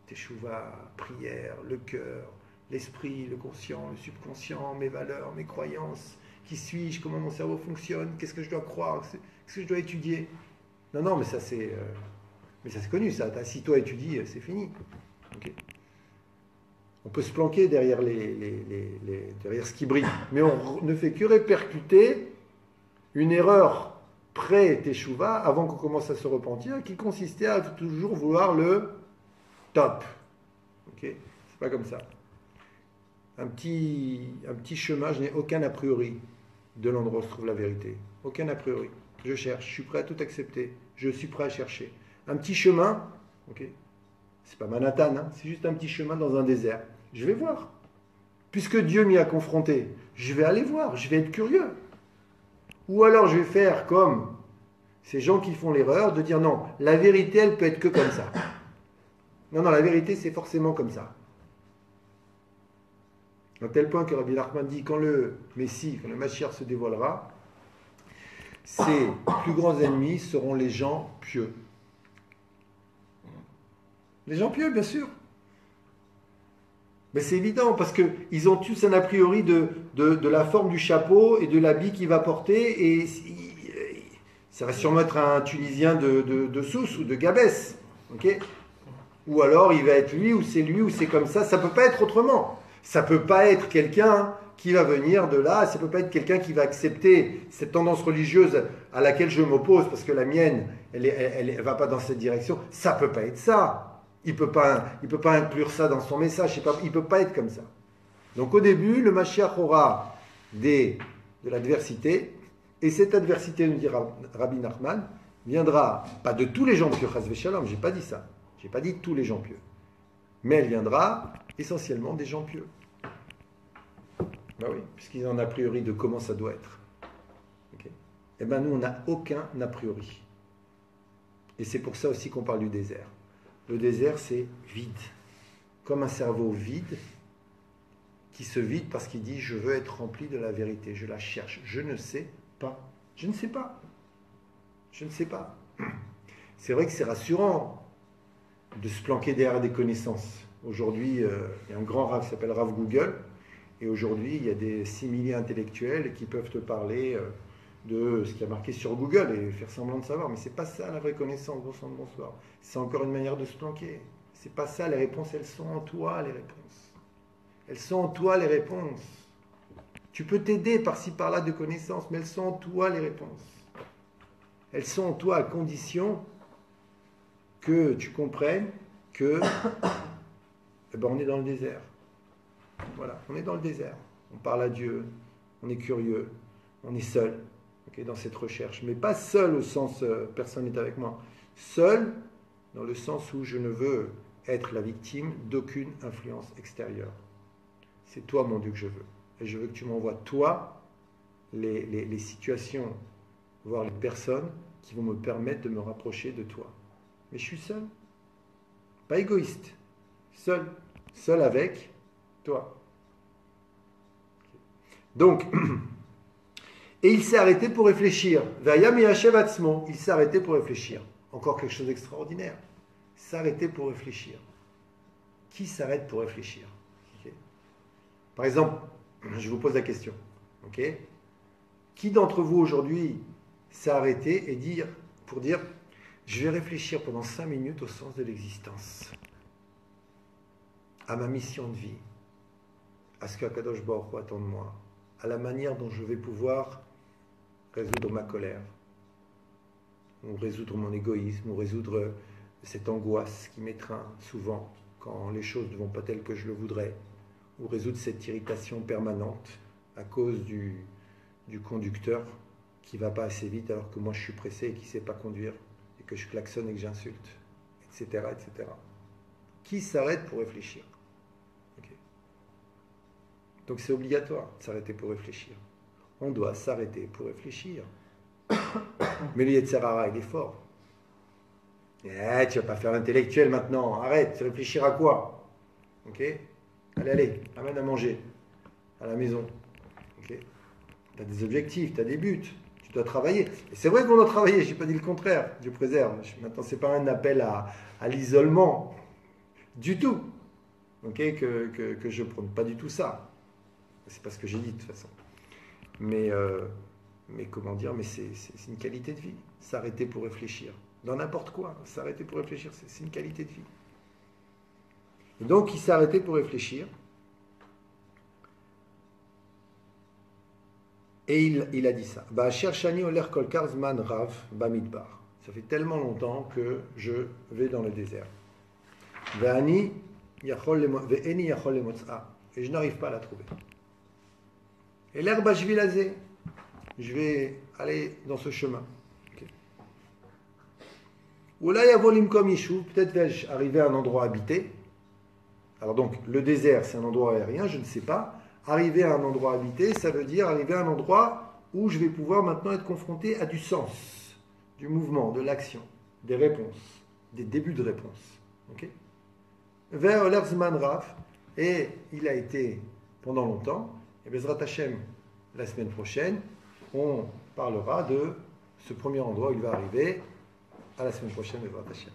teshuva, prière, le cœur, l'esprit, le conscient, le subconscient, mes valeurs, mes croyances, qui suis-je, comment mon cerveau fonctionne, qu'est-ce que je dois croire, qu'est-ce que je dois étudier. Non, mais ça c'est... Mais ça c'est connu, ça. Si toi étudies, c'est fini. Okay. On peut se planquer derrière, derrière ce qui brille, mais on ne fait que répercuter une erreur pré-teshuva avant qu'on commence à se repentir, qui consistait à toujours vouloir le top. Okay. C'est pas comme ça. Un petit chemin, je n'ai aucun a priori de l'endroit où se trouve la vérité. Aucun a priori. Je cherche, je suis prêt à tout accepter. Je suis prêt à chercher. Un petit chemin, okay, c'est pas Manhattan, hein, c'est juste un petit chemin dans un désert. Je vais voir. Puisque Dieu m'y a confronté, je vais aller voir, je vais être curieux. Ou alors je vais faire comme ces gens qui font l'erreur de dire non, la vérité, elle peut être que comme ça. Non, la vérité, c'est forcément comme ça. À tel point que Rabbi Nachman dit quand le Messie, quand le Mashiach se dévoilera, ses plus grands ennemis seront les gens pieux. Les gens pieux, bien sûr. Mais c'est évident, parce qu'ils ont tous un a priori de la forme du chapeau et de l'habit qu'il va porter, et ça va sûrement être un Tunisien de Sousse ou de Gabès. Okay, ou alors il va être lui, ou c'est comme ça. Ça ne peut pas être autrement. Ça ne peut pas être quelqu'un qui va venir de là, ça ne peut pas être quelqu'un qui va accepter cette tendance religieuse à laquelle je m'oppose, parce que la mienne, elle ne va pas dans cette direction. Ça ne peut pas être ça. Il ne peut pas inclure ça dans son message. Il ne peut pas être comme ça. Donc au début, le Mashiach aura de l'adversité, et cette adversité, nous dira Rabbi Nachman, viendra, pas de tous les gens pieux, chas v'shalom, je n'ai pas dit ça. Je n'ai pas dit tous les gens pieux. Mais elle viendra essentiellement des gens pieux. Ben oui, puisqu'ils ont un a priori de comment ça doit être. Okay. Eh bien nous, on n'a aucun a priori. Et c'est pour ça aussi qu'on parle du désert. Le désert, c'est vide. Comme un cerveau vide, qui se vide parce qu'il dit « je veux être rempli de la vérité, je la cherche, je ne sais pas, je ne sais pas, je ne sais pas ». C'est vrai que c'est rassurant de se planquer derrière des connaissances. Aujourd'hui, il y a un grand Rav qui s'appelle Rav Google, et aujourd'hui, il y a des simili intellectuels qui peuvent te parler de ce qui a marqué sur Google et faire semblant de savoir. Mais c'est pas ça la vraie connaissance, bon sang de bonsoir. C'est encore une manière de se planquer. C'est pas ça, les réponses, elles sont en toi, les réponses. Elles sont en toi, les réponses. Tu peux t'aider par-ci, par-là de connaissances, mais elles sont en toi, les réponses. Elles sont en toi à condition que tu comprennes que on est dans le désert. Voilà, on est dans le désert. On parle à Dieu, on est curieux, on est seul. Okay, dans cette recherche, mais pas seul au sens personne n'est avec moi, seul dans le sens où je ne veux être la victime d'aucune influence extérieure. C'est toi mon Dieu que je veux, et je veux que tu m'envoies toi les situations, voire les personnes qui vont me permettre de me rapprocher de toi. Mais je suis seul, pas égoïste, seul avec toi. Donc et il s'est arrêté pour réfléchir. Il s'est arrêté pour réfléchir. Encore quelque chose d'extraordinaire. S'arrêter pour réfléchir. Qui s'arrête pour réfléchir? Okay. Par exemple, je vous pose la question. Okay. Qui d'entre vous aujourd'hui s'est arrêté pour dire je vais réfléchir pendant 5 minutes au sens de l'existence, à ma mission de vie, à ce qu'Akadosh Baruch Hu attend de moi, à la manière dont je vais pouvoir résoudre ma colère, ou résoudre mon égoïsme, ou résoudre cette angoisse qui m'étreint souvent quand les choses ne vont pas telles que je le voudrais, ou résoudre cette irritation permanente à cause du conducteur qui ne va pas assez vite alors que moi je suis pressé et qui ne sait pas conduire, et que je klaxonne et que j'insulte, etc., etc. Qui s'arrête pour réfléchir? Okay. Donc c'est obligatoire de s'arrêter pour réfléchir. On doit s'arrêter pour réfléchir. Mais le Yetzer Hara, il est fort. Tu ne vas pas faire l'intellectuel maintenant, arrête, réfléchir à quoi? Ok? Allez, amène à manger à la maison. Ok? Tu as des objectifs, tu as des buts, tu dois travailler. Et c'est vrai qu'on doit travailler, je n'ai pas dit le contraire, Dieu préserve. Maintenant, ce n'est pas un appel à l'isolement du tout, okay? que je prône, pas du tout ça. C'est pas ce que j'ai dit de toute façon. Mais comment dire, mais c'est une qualité de vie, s'arrêter pour réfléchir. Dans n'importe quoi, s'arrêter pour réfléchir, c'est une qualité de vie. Et donc, il s'est arrêté pour réfléchir. Et il a dit ça. Cherchani oler kol karzman rav bamidbar. Ça fait tellement longtemps que je vais dans le désert. Ve'eni yachol lemotza. Et je n'arrive pas à la trouver. Et l'herbe ashvilazé. Je vais aller dans ce chemin. Ou là, yavolim kom yishuv. Peut-être vais-je arriver à un endroit habité. Alors donc, le désert, c'est un endroit aérien, je ne sais pas. Arriver à un endroit habité, ça veut dire arriver à un endroit où je vais pouvoir maintenant être confronté à du sens, du mouvement, de l'action, des réponses, des débuts de réponses. Okay? Vers l'Erzman Raf, et il a été pendant longtemps, et Bezrat Hashem, la semaine prochaine, on parlera de ce premier endroit où il va arriver à la semaine prochaine, Bezrat Hashem.